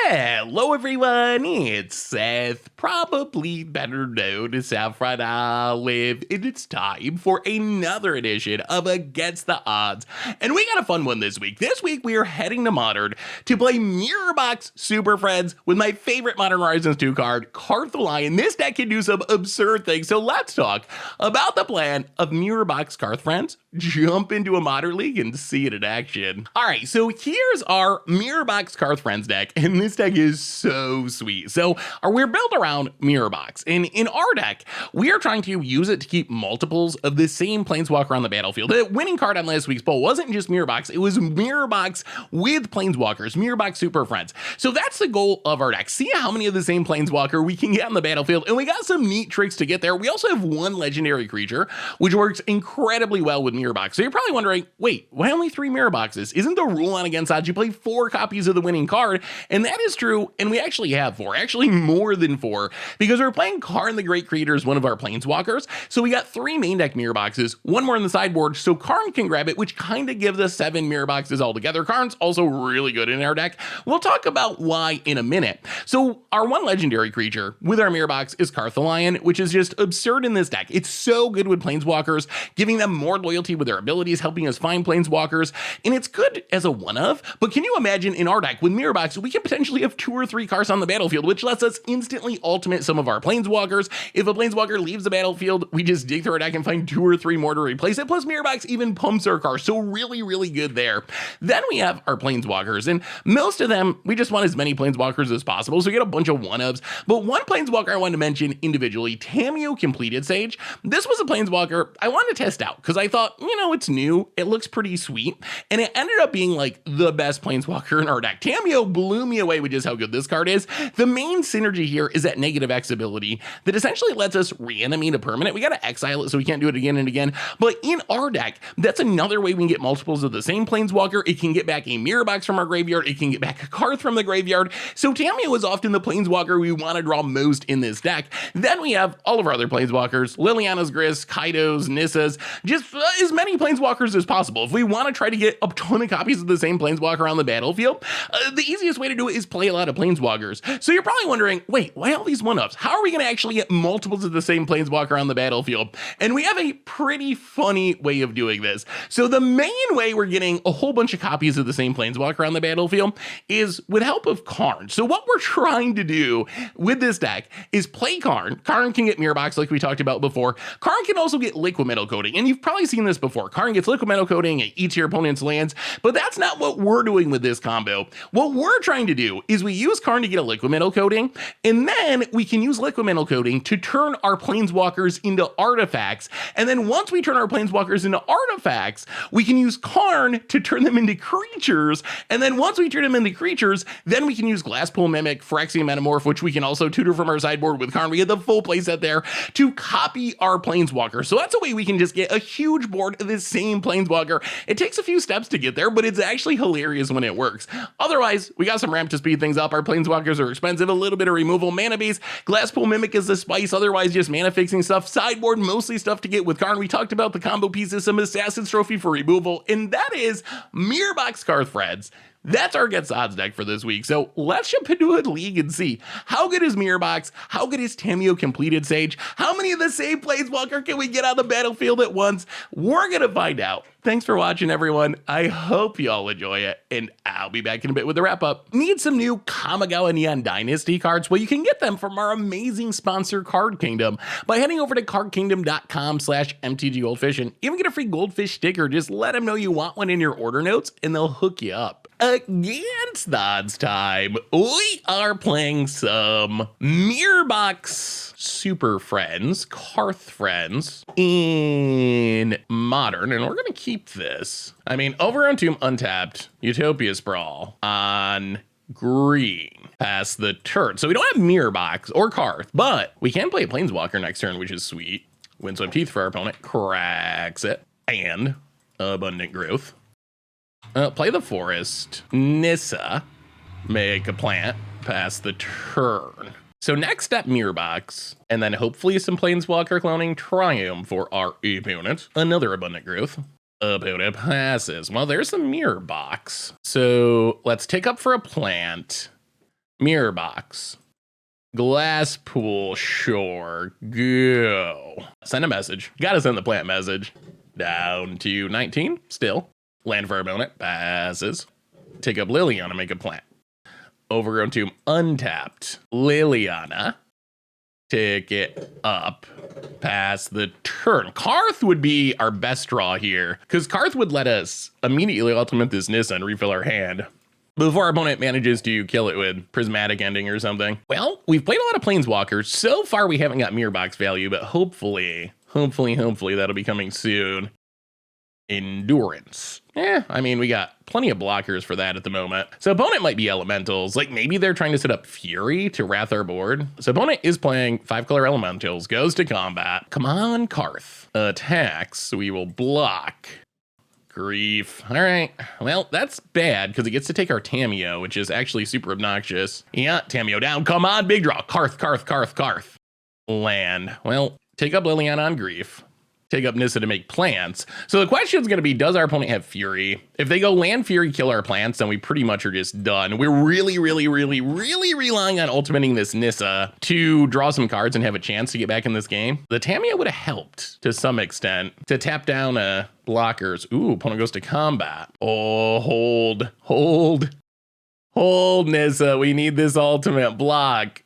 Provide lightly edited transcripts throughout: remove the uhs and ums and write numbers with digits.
Hello everyone, it's Seth, probably better known as Saffron Olive, and it's time for another edition of Against the Odds. And we got a fun one this week. This week we are heading to Modern to play Mirrorbox Super Friends with my favorite Modern Horizons 2 card, Karn the Lion. This deck can do some absurd things, so let's talk about the plan of Mirrorbox Karth Friends, jump into a Modern League, and see it in action. Alright, so here's our Mirrorbox Karth Friends deck, and this deck is so sweet. So we're built around Mirrorbox, and in our deck, we are trying to use it to keep multiples of the same Planeswalker on the battlefield. The winning card on last week's poll wasn't just Mirrorbox, it was Mirrorbox with Planeswalkers, Mirrorbox Super Friends. So that's the goal of our deck. See how many of the same Planeswalker we can get on the battlefield, and we got some neat tricks to get there. We also have one legendary creature, which works incredibly well with Mirrorbox. So you're probably wondering, wait, why only 3 Mirrorboxes? Isn't the rule on Against Odds you play 4 copies of the winning card? And that is true, and we actually have 4, actually more than 4, because we're playing Karn the Great Creator as one of our Planeswalkers. So we got 3 main deck Mirrorboxes, 1 more in the sideboard, so Karn can grab it, which kind of gives us 7 Mirrorboxes altogether. Karn's also really good in our deck. We'll talk about why in a minute. So our one legendary creature with our Mirrorbox is Karth the Lion, which is just absurd in this deck. It's so good with Planeswalkers, giving them more loyalty with their abilities, helping us find Planeswalkers, and it's good as a one-of, but can you imagine in our deck with Mirrorbox, we can potentially have 2 or 3 cards on the battlefield, which lets us instantly ultimate some of our Planeswalkers. If a Planeswalker leaves the battlefield, we just dig through our deck and find 2 or 3 more to replace it, plus Mirrorbox even pumps our cards, so really, really good there. Then we have our Planeswalkers, and most of them, we just want as many Planeswalkers as possible, so we get a bunch of one-ofs, but one Planeswalker I wanted to mention individually, Tamiyo Completed Sage. This was a Planeswalker I wanted to test out, because I thought, you know, it's new, it looks pretty sweet, and it ended up being like the best Planeswalker in our deck. Tamiyo blew me away with just how good this card is. The main synergy here is that negative X ability that essentially lets us reanimate a permanent. We gotta exile it so we can't do it again and again, but in our deck, that's another way we can get multiples of the same Planeswalker. It can get back a Mirrorbox from our graveyard, it can get back a Karth from the graveyard, so Tamiyo is often the Planeswalker we want to draw most in this deck. Then we have all of our other Planeswalkers, Liliana's Grist, Kaidos, Nissas, just as many Planeswalkers as possible. If we want to try to get a ton of copies of the same Planeswalker on the battlefield, the easiest way to do it is play a lot of Planeswalkers. So you're probably wondering, wait, why all these one-ups? How are we going to actually get multiples of the same Planeswalker on the battlefield? And we have a pretty funny way of doing this. So the main way we're getting a whole bunch of copies of the same Planeswalker on the battlefield is with help of Karn. So what we're trying to do with this deck is play Karn. Karn can get Mirrorbox like we talked about before. Karn can also get Liquid Metal Coating, and you've probably seen this before. Karn gets Liquid Metal Coating, it eats your opponent's lands, but that's not what we're doing with this combo. What we're trying to do is we use Karn to get a Liquid Metal Coating, and then we can use Liquid Metal Coating to turn our Planeswalkers into artifacts, and then once we turn our Planeswalkers into artifacts, we can use Karn to turn them into creatures, and then once we turn them into creatures, then we can use Glasspool, Mimic, Phyrexian Metamorph, which we can also tutor from our sideboard with Karn. We get the full playset there to copy our Planeswalker. So that's a way we can just get a huge board of the same Planeswalker. It takes a few steps to get there, but it's actually hilarious when it works. Otherwise, we got some ramp to speed things up. Our Planeswalkers are expensive, a little bit of removal, mana base. Glasspool Mimic is the spice, otherwise just mana fixing stuff. Sideboard, mostly stuff to get with Karn. We talked about the combo pieces, some Assassin's Trophy for removal, and that is Mirrorbox Karth Friends. That's our Against Odds deck for this week. So let's jump into a league and see how good is Mirrorbox, how good is Tamiyo Completed Sage, how many of the same Planeswalker can we get on the battlefield at once? We're gonna find out. Thanks for watching, everyone. I hope you all enjoy it, and I'll be back in a bit with the wrap up. Need some new Kamigawa Neon Dynasty cards? Well, you can get them from our amazing sponsor, Card Kingdom, by heading over to cardkingdom.com/MTG Goldfish, and even get a free goldfish sticker. Just let them know you want one in your order notes, and they'll hook you up. Against Odds time, we are playing some Mirrorbox Super Friends, Karth Friends in Modern, and we're gonna keep this. I mean, over on Tomb Untapped, Utopia Sprawl on green past the turn. So we don't have Mirrorbox or Karth, but we can play a Planeswalker next turn, which is sweet. Windswept Teeth for our opponent, cracks it, and Abundant Growth. Play the Forest, Nissa, make a plant, pass the turn. So next up, Mirrorbox, and then hopefully some Planeswalker cloning Triumph for our opponent. Another Abundant Growth. Opponent passes. Well, there's a Mirrorbox. So let's take up for a plant. Mirror Box. Glasspool, sure, go. Send a message. Gotta send the plant message. Down to 19, still. Land for our opponent, passes. Take up Liliana, make a plant. Overgrown Tomb, untapped. Liliana, take it up. Pass the turn. Karth would be our best draw here, because Karth would let us immediately ultimate this Nissa and refill our hand before our opponent manages to kill it with Prismatic Ending or something. Well, we've played a lot of Planeswalkers. So far, we haven't got Mirror Box value, but hopefully that'll be coming soon. Endurance. I mean, we got plenty of blockers for that at the moment. So opponent might be elementals. Like maybe they're trying to set up Fury to wrath our board. So opponent is playing 5-color elementals, goes to combat. Come on, Karth. Attacks. We will block. Grief. All right. Well, that's bad because it gets to take our Tamiyo, which is actually super obnoxious. Yeah, Tamiyo down. Come on, big draw. Karth. Land. Well, take up Liliana on Grief. Take up Nissa to make plants. So the question is going to be, does our opponent have Fury? If they go land Fury, kill our plants, then we pretty much are just done. We're really relying on ultimating this Nissa to draw some cards and have a chance to get back in this game. The Tamiya would have helped to some extent to tap down blockers. Ooh, opponent goes to combat. Oh, hold, Nissa. We need this ultimate. Block.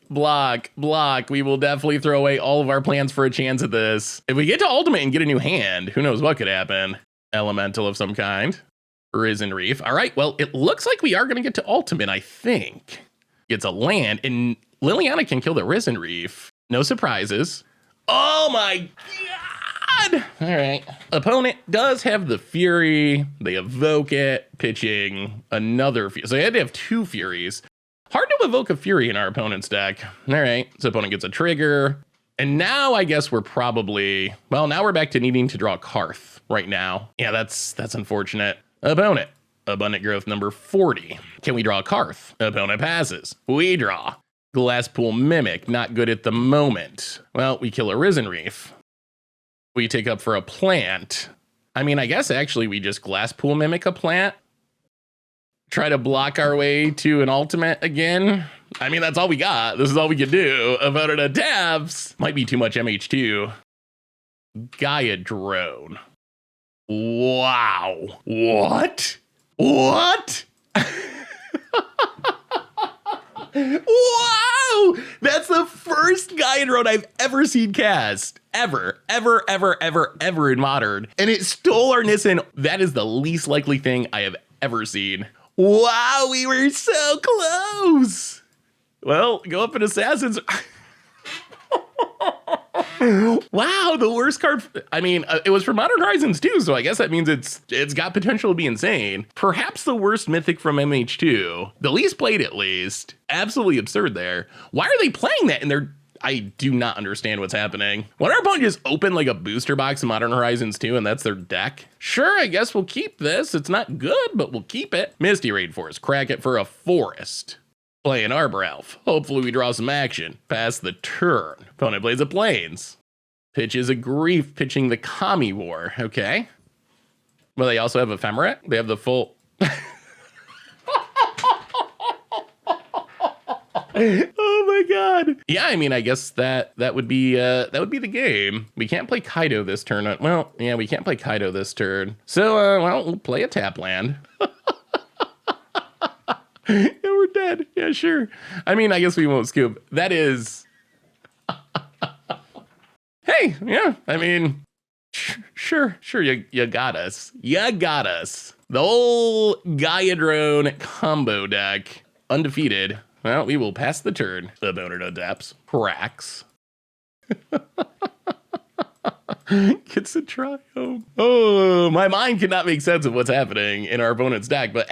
We will definitely throw away all of our plans for a chance at this. If we get to ultimate and get a new hand, who knows what could happen? Elemental of some kind. Risen Reef. All right, well, it looks like we are going to get to ultimate, I think. It's a land, and Liliana can kill the Risen Reef. No surprises. Oh my god! All right. Opponent does have the Fury. They evoke it, pitching another Fury. So they had to have 2 Furies. Hard to evoke a Fury in our opponent's deck. All right, so opponent gets a trigger. And now I guess we're probably, well, now we're back to needing to draw Karth right now. Yeah, that's unfortunate. Opponent, Abundant Growth number 40. Can we draw Karth? Opponent passes. We draw. Glasspool Mimic, not good at the moment. Well, we kill a Risen Reef. We take up for a plant. I mean, I guess actually we just Glasspool Mimic a plant. Try to block our way to an ultimate again. I mean, that's all we got. This is all we can do. Opponent adapts. Might be too much MH2. Gaia Drone. Wow. What? Wow! That's the first Gaia Drone I've ever seen cast. Ever in Modern. And it stole our Nissa. That is the least likely thing I have ever seen. Wow, we were so close. Well, go up in Assassins. Wow, the worst card. I mean, it was for Modern Horizons too, so I guess that means it's got potential to be insane. Perhaps the worst mythic from MH2. The least played, at least. Absolutely absurd there. Why are they playing that? And I do not understand what's happening. Why don't our opponent just open like a booster box in Modern Horizons 2 and that's their deck? Sure, I guess we'll keep this. It's not good, but we'll keep it. Misty Raid Forest, crack it for a forest. Play an Arbor Elf. Hopefully we draw some action. Pass the turn. Opponent plays a Plains. Pitches a Grief, pitching the Kami War. Okay. Well, they also have Ephemerate. They have the full... Oh my god. Yeah, I mean, I guess that would be the game. We can't play Kaido this turn. Well, yeah, we can't play Kaido this turn. So, well, we'll play a tap land. Yeah, we're dead. Yeah, sure. I mean, I guess we won't scoop. That is... Hey, yeah, I mean, sure, you got us. You got us. The whole Gaia Drone combo deck, undefeated. Well, we will pass the turn. The opponent adapts. Cracks. Gets a triumph. Oh, my mind cannot make sense of what's happening in our opponent's deck, but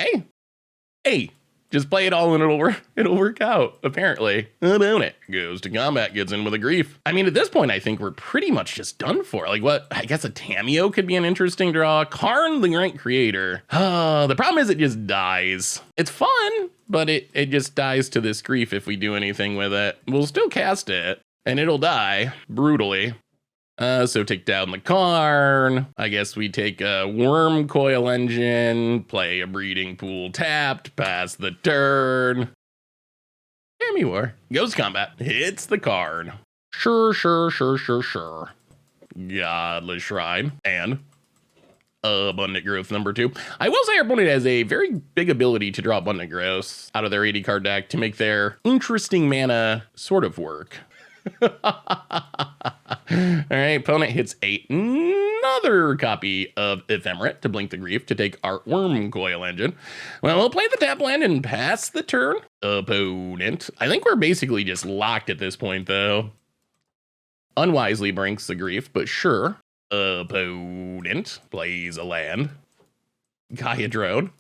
hey, just play it all and it'll work out, apparently. Opponent goes to combat, gets in with a Grief. I mean, at this point, I think we're pretty much just done for. Like, what? I guess a Tamiyo could be an interesting draw. Karn, the Great Creator. The problem is it just dies. It's fun, but it just dies to this Grief if we do anything with it. We'll still cast it, and it'll die brutally. So take down the Karn. I guess we take a Worm Coil Engine, play a Breeding Pool tapped, pass the turn. Cammy War. Goes combat. Hits the card. Sure. Godless Shrine. And Abundant Growth number 2. I will say our opponent has a very big ability to draw Abundant Growth out of their 80 card deck to make their interesting mana sort of work. All right, opponent hits another copy of Ephemerate to blink the grief to take our Worm Coil Engine. Well, we'll play the tap land and pass the turn. Opponent. I think we're basically just locked at this point, though. Unwisely brinks the grief, but sure. Opponent plays a land. Gaia Drone.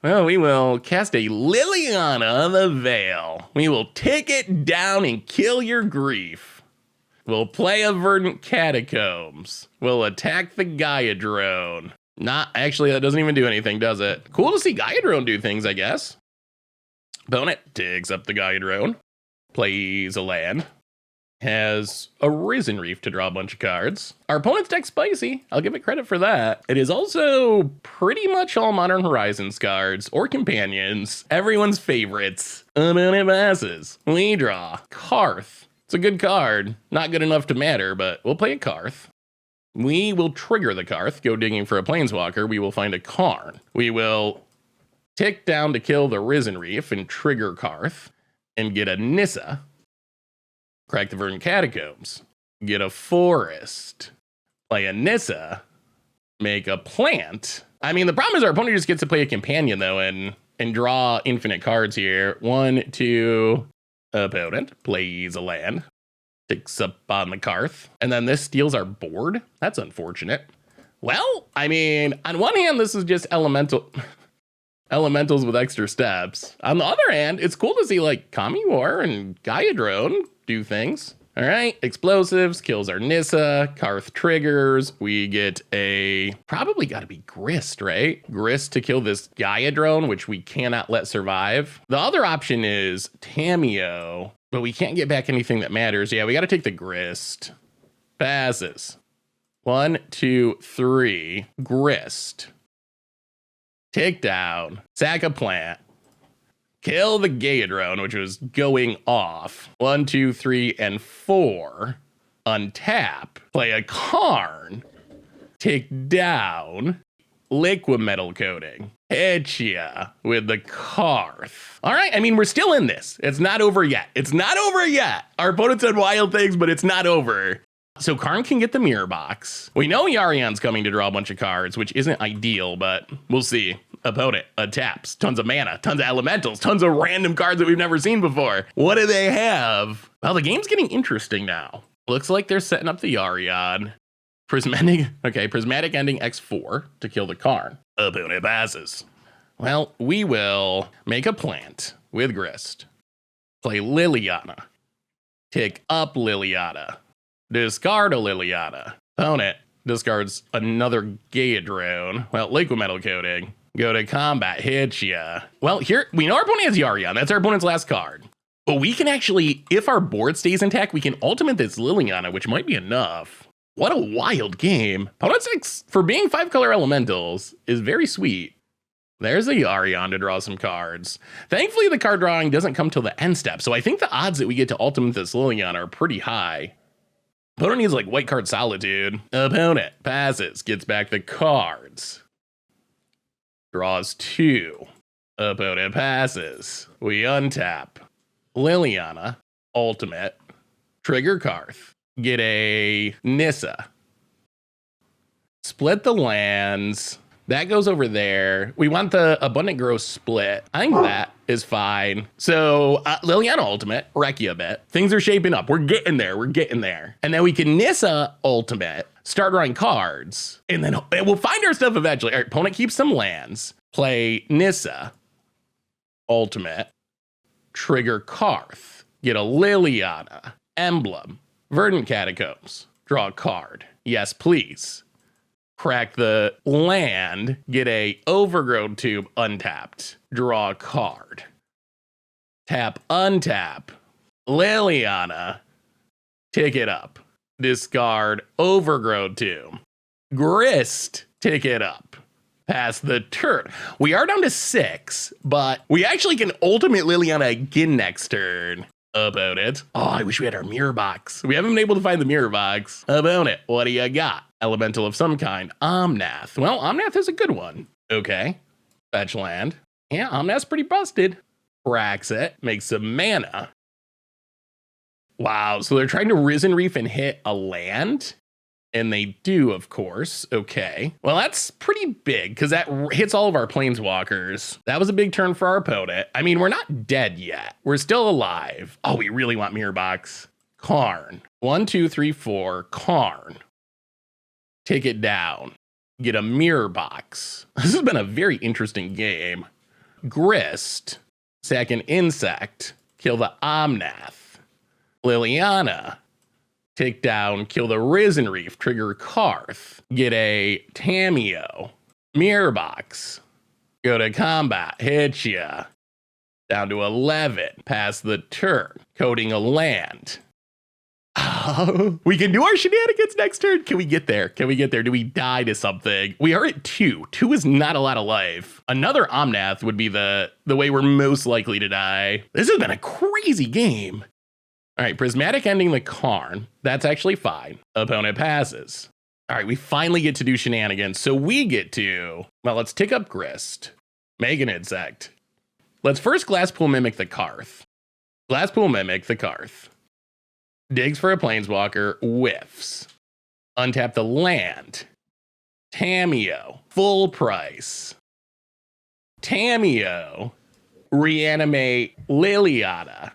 Well, we will cast a Liliana the Veil. We will take it down and kill your grief. We'll play a Verdant Catacombs. We'll attack the Gaia Drone. Actually, that doesn't even do anything, does it? Cool to see Gaia Drone do things, I guess. Opponent digs up the Gaia Drone. Plays a land. Has a Risen Reef to draw a bunch of cards. Our opponent's deck's spicy. I'll give it credit for that. It is also pretty much all Modern Horizons cards or companions. Everyone's favorites. Opponent passes. We draw Karth. It's a good card. Not good enough to matter, but we'll play a Karth. We will trigger the Karth, go digging for a Planeswalker. We will find a Karn. We will tick down to kill the Risen Reef and trigger Karth and get a Nissa. Crack the Verdant Catacombs, get a Forest, play a Nissa, make a Plant. I mean, the problem is our opponent just gets to play a Companion, though, and draw infinite cards here. 1, 2, opponent plays a land, ticks up on the Karth, and then this steals our board. That's unfortunate. Well, I mean, on one hand, this is just elementals with extra steps. On the other hand, it's cool to see, like, Kami War and Gaia Drone do things. All right, explosives, kills our Nissa, Karth triggers. We get a, probably gotta be Grist, right? Grist to kill this Gaia Drone, which we cannot let survive. The other option is Tameo, but we can't get back anything that matters. Yeah, we gotta take the Grist. Passes. 1, 2, 3, Grist. Take down, sack a plant. Kill the Gaia Drone, which was going off. 1, 2, 3, and 4. Untap. Play a Karn. Take down. Liquid Metal Coating. Hit ya with the Karth. All right, I mean, we're still in this. It's not over yet. It's not over yet. Our opponent said wild things, but it's not over. So Karn can get the Mirror Box. We know Yarion's coming to draw a bunch of cards, which isn't ideal, but we'll see. Opponent taps, tons of mana, tons of elementals, tons of random cards that we've never seen before. What do they have? Well, the game's getting interesting now. Looks like they're setting up the Yarion. Prismatic Ending X4 to kill the Karn. Opponent passes. Well, we will make a plant with Grist. Play Liliana. Tick up Liliana. Discard a Liliana. Opponent discards another Gaia Drone. Well, Liquid Metal Coating. Go to combat, hit ya. Well, here, we know our opponent has Yarion. That's our opponent's last card. But we can actually, if our board stays intact, we can ultimate this Liliana, which might be enough. What a wild game. Opponent 6, for being 5-color elementals, is very sweet. There's a Yarion to draw some cards. Thankfully, the card drawing doesn't come till the end step, so I think the odds that we get to ultimate this Liliana are pretty high. Opponent needs, like, white card solitude. Opponent passes, gets back the cards. Draws 2. Opponent passes. We untap. Liliana. Ultimate. Trigger Karth. Get a Nissa. Split the lands. That goes over there. We want the Abundant Growth split. I think that is fine. So Liliana Ultimate. Wreck you a bit. Things are shaping up. We're getting there. We're getting there. And then we can Nissa Ultimate. Start drawing cards, and then we'll find our stuff eventually. Our opponent keeps some lands. Play Nissa. Ultimate. Trigger Karth. Get a Liliana. Emblem. Verdant Catacombs. Draw a card. Yes, please. Crack the land. Get a Overgrown Tube untapped. Draw a card. Tap, untap. Liliana. Tick it up. Discard Overgrown Tomb. Grist, tick it up. Pass the turn. We are down to 6, but we actually can ultimate Liliana again next turn. About it. Oh, I wish we had our mirror box. We haven't been able to find the mirror box. About it. What do you got? Elemental of some kind. Omnath. Well, Omnath is a good one. Okay. Fetch land. Yeah, Omnath's pretty busted. Cracks it. Makes some mana. Wow, so they're trying to Risen Reef and hit a land? And they do, of course. Okay. Well, that's pretty big because that hits all of our planeswalkers. That was a big turn for our opponent. I mean, we're not dead yet. We're still alive. Oh, we really want Mirror Box. Karn. 1, 2, 3, 4. Karn. Take it down. Get a Mirror Box. This has been a very interesting game. Grist. Sack an insect. Kill the Omnath. Liliana. Take down, kill the Risen Reef, trigger Karth, get a Tamiyo, Mirror Box, go to combat, hit ya, down to 11, pass the turn, coding a land. We can do our shenanigans next turn. Can we get there? Can we get there? Do we die to something? We are at 2. 2 is not a lot of life. Another Omnath would be the way we're most likely to die. This has been a crazy game. All right, Prismatic ending the Karn. That's actually fine. Opponent passes. All right, we finally get to do shenanigans. So we get to, well, let's tick up Grist. Make an insect. Let's first Glasspool Mimic the Karth. Glasspool Mimic the Karth. Digs for a Planeswalker, whiffs. Untap the land. Tamiyo, full price. Tamiyo, reanimate Liliana.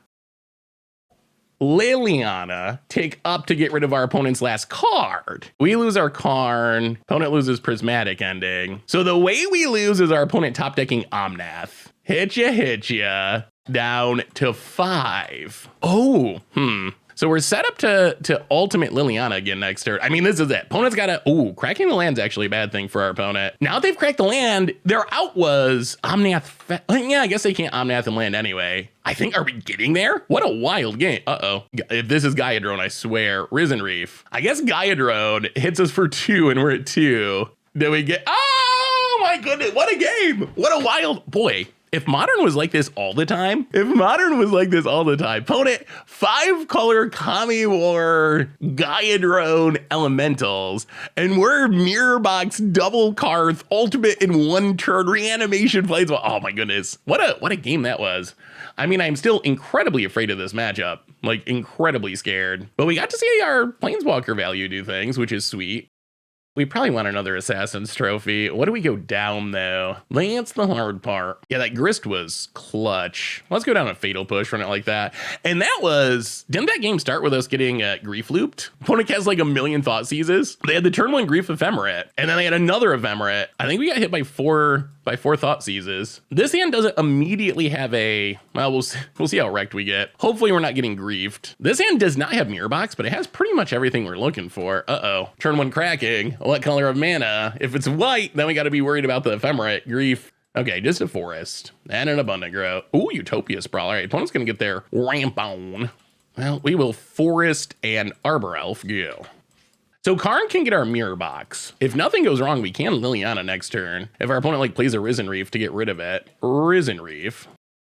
Liliana, take up to get rid of our opponent's last card. We lose our Karn, opponent loses Prismatic ending. So the way we lose is our opponent top decking Omnath. Hit ya, down to 5. Oh, So we're set up to ultimate Liliana again next turn. I mean, this is it. Opponent's got to, cracking the land's actually a bad thing for our opponent. Now that they've cracked the land, their out was Omnath. Yeah, I guess they can't Omnath and land anyway. I think, are we getting there? What a wild game. Uh-oh. If this is Gaia Drone, I swear. Risen Reef. I guess Gaia Drone hits us for 2 and we're at 2. Then we get, oh my goodness, what a game. What a wild, boy. If Modern was like this all the time, opponent 5-color Kami War Gaia Drone Elementals, and we're Mirror Box double Karth ultimate in 1 turn reanimation plays. Oh my goodness, what a game that was. I mean, I'm still incredibly afraid of this matchup, like incredibly scared. But we got to see our Planeswalker value do things, which is sweet. We probably want another Assassin's Trophy. What do we go down, though? That's the hard part. Yeah, that Grist was clutch. Let's go down a Fatal Push, run it like that. And that was, didn't that game start with us getting Grief looped? Opponent has like a million Thought Seizes. They had the turn 1 Grief Ephemerate, and then they had another Ephemerate. I think we got hit by four Thought Seizes. This hand doesn't immediately have a, well, we'll see how wrecked we get. Hopefully we're not getting griefed. This hand does not have Mirror Box, but it has pretty much everything we're looking for. Uh-oh. Turn 1 cracking. What color of mana? If it's white, then we got to be worried about the Ephemerate. Grief. Okay, just a Forest and an Abundant Growth. Ooh, Utopia Sprawl. All right, opponent's gonna get their ramp on. Well, we will Forest and Arbor Elf go. So Karn can get our Mirror Box. If nothing goes wrong, we can Liliana next turn. If our opponent like plays a Risen Reef to get rid of it. Risen Reef.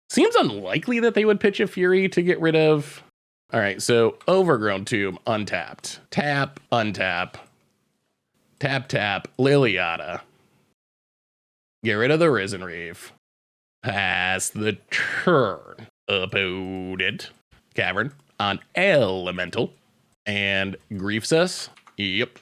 Seems unlikely that they would pitch a Fury to get rid of. All right, so Overgrown Tomb, untapped. Tap, untap. Tap, tap, Liliana. Get rid of the Risen Reef. Pass the turn. Opponent. Cavern on Elemental. And griefs us. Yep.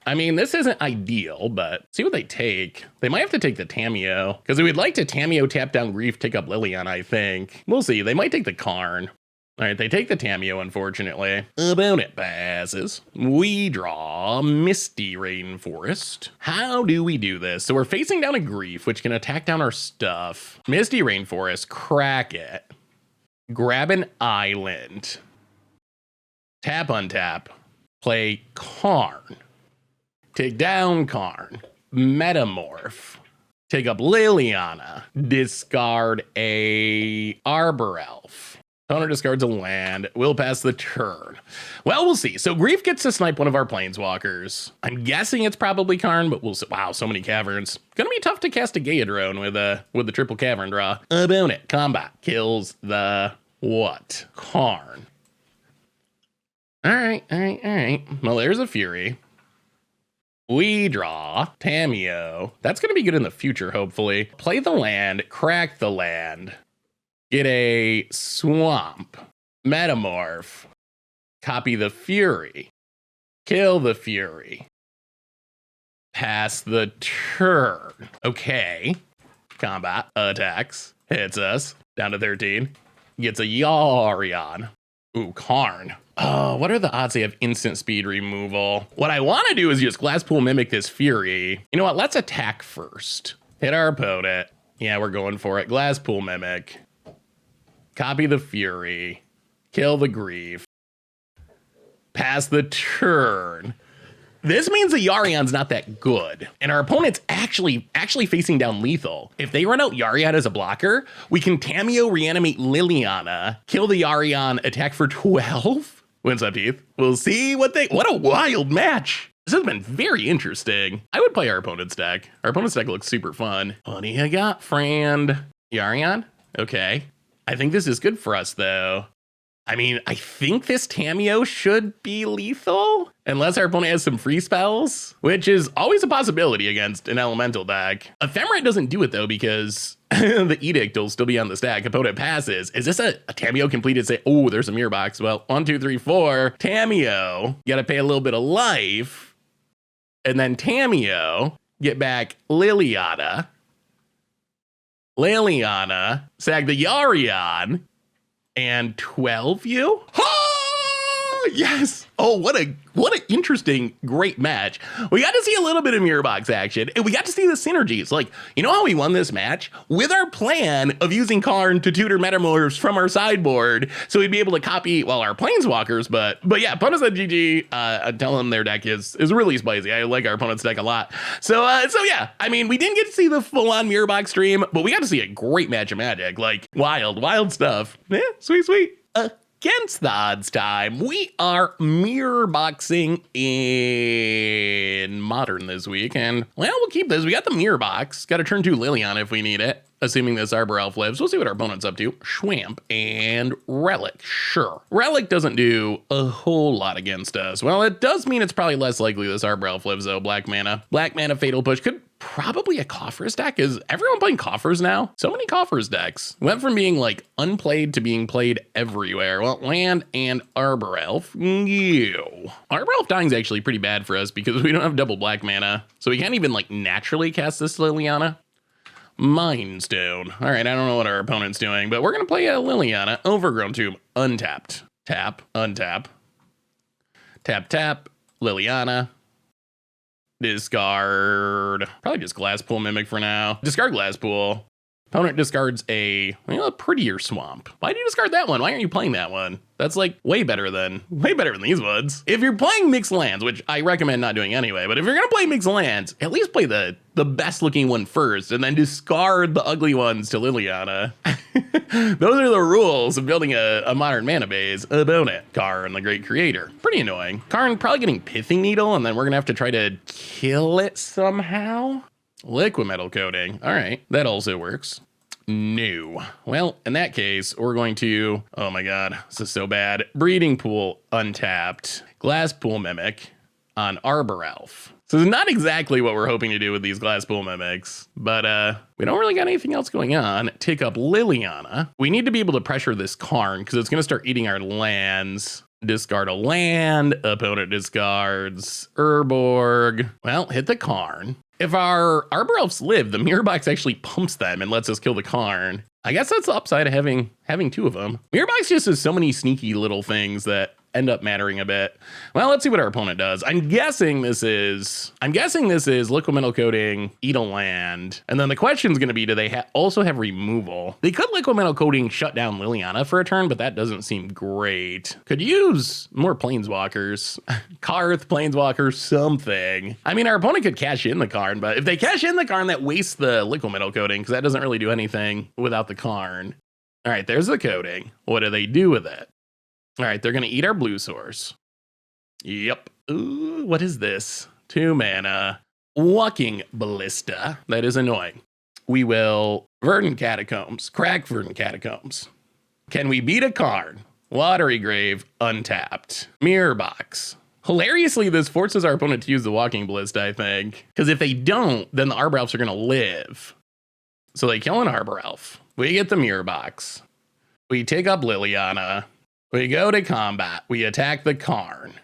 I mean, this isn't ideal, but see what they take. They might have to take the Tamiyo, because we'd like to Tamiyo, tap down Grief, take up Liliana, I think. We'll see. They might take the Karn. All right, they take the Tamiyo, unfortunately. Opponent passes. We draw Misty Rainforest. How do we do this? So we're facing down a Grief, which can attack down our stuff. Misty Rainforest, crack it. Grab an island. Tap, untap. Play Karn. Take down Karn. Metamorph. Take up Liliana. Discard a Arbor Elf. Opponent discards a land. We'll pass the turn. Well, we'll see. So Grief gets to snipe one of our Planeswalkers. I'm guessing it's probably Karn, but we'll see. Wow, so many caverns. Gonna be tough to cast a Gaia-drone with the triple cavern draw. Opponent, combat, kills the what? Karn. All right. Well, there's a Fury. We draw Tamiyo. That's going to be good in the future, hopefully. Play the land, crack the land, get a swamp, Metamorph, copy the Fury, kill the Fury, pass the turn. Okay. Combat, attacks, hits us, down to 13. Gets a Yarion. Ooh, Karn. Oh, what are the odds they have instant speed removal? What I want to do is just Glasspool Mimic this Fury. You know what? Let's attack first. Hit our opponent. Yeah, we're going for it. Glasspool Mimic. Copy the Fury. Kill the Grief. Pass the turn. This means the Yarion's not that good, and our opponent's actually facing down lethal. If they run out Yarion as a blocker, we can Tamiyo reanimate Liliana, kill the Yarion, attack for 12. Wins up, Teeth. We'll see what a wild match. This has been very interesting. I would play our opponent's deck. Our opponent's deck looks super fun. What do you got, friend? Yarion? Okay. I think this is good for us, though. I mean, I think this Tamiyo should be lethal, unless our opponent has some free spells, which is always a possibility against an elemental deck. Ephemerate doesn't do it, though, because the Edict will still be on the stack. Opponent passes. Is this a Tamiyo completed? Say, oh, there's a mirror box. Well, 1, 2, 3, 4. Tamiyo, you gotta pay a little bit of life. And then Tamiyo, get back Liliana. Liliana, sag the Yarion. And 12 you? Oh, yes. Oh, what an interesting, great match. We got to see a little bit of mirror box action, and we got to see the synergies. Like, you know how we won this match? With our plan of using Karn to tutor Metamorphs from our sideboard, so we'd be able to copy, well, our Planeswalkers, but yeah, opponents at GG, tell them their deck is really spicy. I like our opponent's deck a lot. So yeah, I mean, we didn't get to see the full-on mirror box stream, but we got to see a great match of Magic. Like, wild stuff. Yeah, sweet. Against the odds time, we are mirror boxing in Modern this week, and well, we'll keep this. We got the mirror box. Got to turn to Liliana if we need it, assuming this Arbor Elf lives. We'll see what our opponent's up to. Schwamp and Relic. Sure. Relic doesn't do a whole lot against us. Well, it does mean it's probably less likely this Arbor Elf lives, though. Black mana, Fatal Push. Could probably a Coffers deck. Is everyone playing Coffers now? So many Coffers decks. Went from being like unplayed to being played everywhere. Well, land and Arbor Elf. Ew. Arbor Elf dying is actually pretty bad for us because we don't have double black mana. So we can't even like naturally cast this Liliana. Mind Stone. All right, I don't know what our opponent's doing, but we're going to play a Liliana. Overgrown Tomb. Untapped. Tap. Untap. Tap. Liliana. Discard. Probably just Glasspool Mimic for now. Discard Glasspool. Opponent discards a prettier swamp. Why do you discard that one? Why aren't you playing that one? That's like way better than these ones. If you're playing mixed lands, which I recommend not doing anyway, but if you're gonna play mixed lands, at least play the best looking one first and then discard the ugly ones to Liliana. Those are the rules of building a modern mana base. Opponent, Karn, the Great Creator. Pretty annoying. Karn probably getting Pithing Needle, and then we're gonna have to try to kill it somehow. Liquid metal coating. All right, that also works. No. Well, in that case, we're going to, oh my god, this is so bad. Breeding Pool untapped. Glasspool Mimic on Arbor Elf. So it's not exactly what we're hoping to do with these Glasspool Mimics, but we don't really got anything else going on. Take up Liliana. We need to be able to pressure this Karn because it's going to start eating our lands. Discard a land. Opponent discards Urborg. Well, hit the Karn. If our Arbor Elves live, the mirror box actually pumps them and lets us kill the Karn. I guess that's the upside of having two of them. Mirror box just has so many sneaky little things that end up mattering a bit. Well, let's see what our opponent does. I'm guessing this is liquid metal coating, eat a land. And then the question is going to be, do they also have removal? They could liquid metal coating shut down Liliana for a turn, but that doesn't seem great. Could use more Planeswalkers. Karth, Planeswalkers, something. I mean, our opponent could cash in the Karn, but if they cash in the Karn, that wastes the liquid metal coating because that doesn't really do anything without the Karn. All right, there's the coding. What do they do with it? All right, they're going to eat our blue source. Yep. Ooh, what is this? 2 mana. Walking Ballista. That is annoying. We will Verdant Catacombs. Crack Verdant Catacombs. Can we beat a Karn? Watery Grave, untapped. Mirror Box. Hilariously, this forces our opponent to use the Walking Ballista, I think. Because if they don't, then the Arbor Elves are going to live. So they kill an Arbor Elf. We get the Mirror Box. We take up Liliana. We go to combat. We attack the Karn.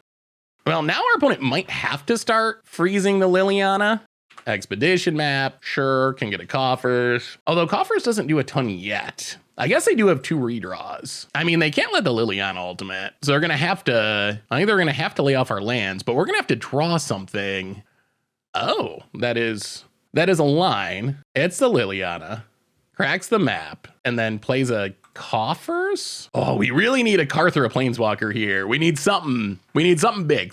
Well, now our opponent might have to start freezing the Liliana. Expedition map, sure, can get a Coffers. Although Coffers doesn't do a ton yet. I guess they do have 2 redraws. I mean, they can't let the Liliana ultimate. So they're gonna have to, I think they're gonna have to lay off our lands, but we're gonna have to draw something. Oh, that is a line. It's the Liliana. Cracks the map, and then plays a Coffers? Oh, we really need a Karth or a Planeswalker here. We need something big,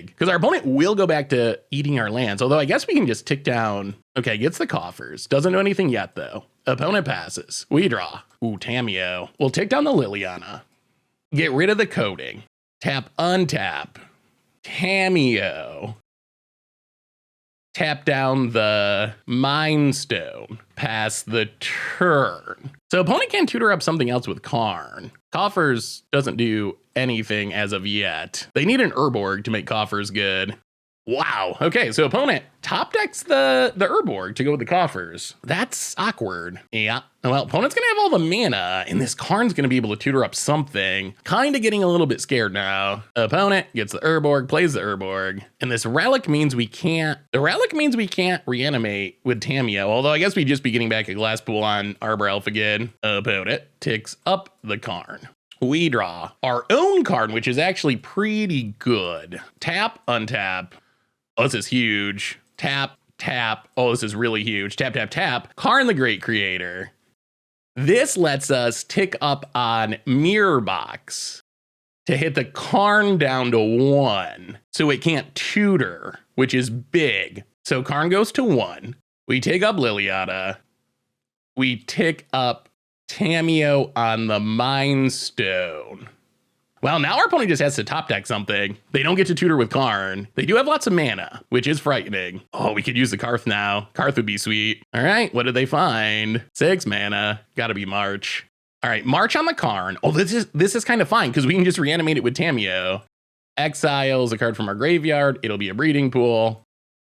Because our opponent will go back to eating our lands, although I guess we can just tick down. Okay, gets the Coffers. Doesn't do anything yet, though. Opponent passes. We draw. Ooh, Tamiyo. We'll tick down the Liliana. Get rid of the coding. Tap, untap. Tamiyo. Tap down the Mind Stone. Pass the turn. So opponent can tutor up something else with Karn. Coffers doesn't do anything as of yet. They need an Urborg to make Coffers good. Wow. Okay, so opponent top decks the Urborg to go with the Coffers. That's awkward. Yeah. Well, opponent's gonna have all the mana, and this Karn's gonna be able to tutor up something. Kind of getting a little bit scared now. Opponent gets the Urborg, plays the Urborg, and this relic means we can't. The relic means we can't reanimate with Tamiyo. Although I guess we'd just be getting back a Glasspool on Arbor Elf again. Opponent ticks up the Karn. We draw our own Karn, which is actually pretty good. Tap, untap. Oh, this is huge. Tap, tap. Oh, this is really huge. Tap, tap, tap. Karn the Great Creator. This lets us tick up on Mirror Box to hit the Karn down to 1. So it can't tutor, which is big. So Karn goes to 1. We take up Liliana. We tick up Tamiyo on the Mind Stone. Well, now our opponent just has to top deck something. They don't get to tutor with Karn. They do have lots of mana, which is frightening. Oh, we could use the Karth now. Karth would be sweet. All right, what did they find? 6 mana. Gotta be March. All right, March on the Karn. Oh, this is kind of fine because we can just reanimate it with Tamiyo. Exiles a card from our graveyard. It'll be a breeding pool.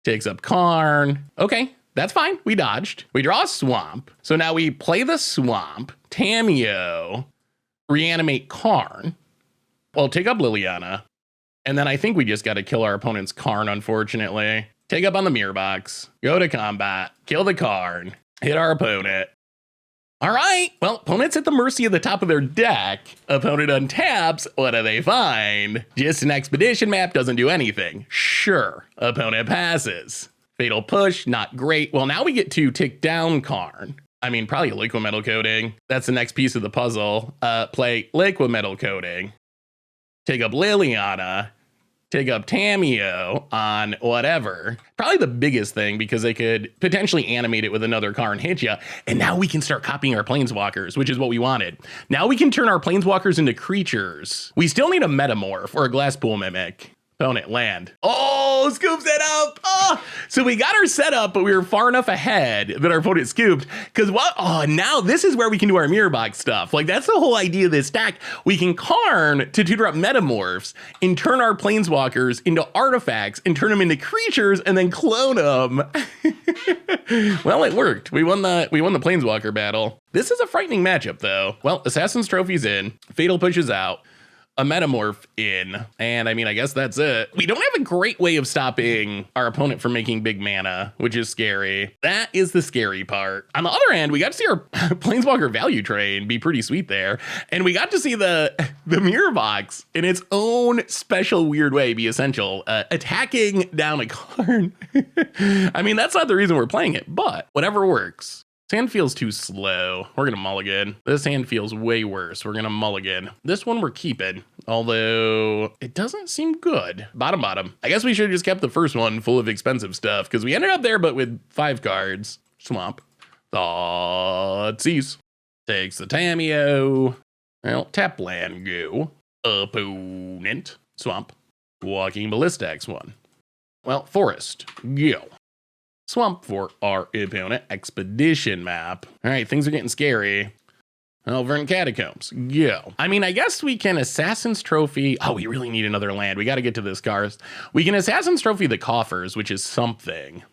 Takes up Karn. Okay, that's fine. We dodged. We draw a Swamp. So now we play the Swamp. Tamiyo. Reanimate Karn. Well, take up Liliana. And then I think we just got to kill our opponent's Karn, unfortunately. Take up on the Mirror Box. Go to combat. Kill the Karn. Hit our opponent. All right. Well, opponent's at the mercy of the top of their deck. Opponent untaps. What do they find? Just an expedition map doesn't do anything. Sure. Opponent passes. Fatal Push. Not great. Well, now we get to tick down Karn. I mean, probably Liquid Metal Coating. That's the next piece of the puzzle. Play Liquid Metal Coating. Take up Liliana, take up Tamiyo on whatever. Probably the biggest thing because they could potentially animate it with another Karn hit ya. And now we can start copying our Planeswalkers, which is what we wanted. Now we can turn our Planeswalkers into creatures. We still need a Metamorph or a Glasspool Mimic. Opponent land. Oh, scoops it up. Oh, so we got our setup, but we were far enough ahead that our opponent scooped. Because what? Oh, now this is where we can do our Mirror Box stuff. Like, that's the whole idea of this deck. We can Karn to tutor up Metamorphs and turn our Planeswalkers into artifacts and turn them into creatures and then clone them. Well, it worked. We won the Planeswalker battle. This is a frightening matchup, though. Well, Assassin's Trophy's in. Fatal Push is out. A Metamorph in, and I mean, I guess that's it. We don't have a great way of stopping our opponent from making big mana, which is scary. That is the scary part. On the other hand, we got to see our Planeswalker value train be pretty sweet there, and we got to see the Mirror Box in its own special weird way be essential, attacking down a Karn. I mean, that's not the reason we're playing it, but whatever works. This hand feels too slow. We're gonna mulligan. This hand feels way worse. We're gonna mulligan. This one we're keeping, although it doesn't seem good. Bottom. I guess we should have just kept the first one full of expensive stuff because we ended up there, but with 5 cards. Swamp. Thoughtseize. Takes the Tamiyo. Well, tap land, go. Opponent. Swamp. Walking Ballista X1. Well, forest. Go. Swamp for our opponent. Expedition map. All right, things are getting scary. Verdant Catacombs. Go. I mean, I guess we can Assassin's Trophy. Oh, we really need another land. We got to get to this, Cars. We can Assassin's Trophy the coffers, which is something.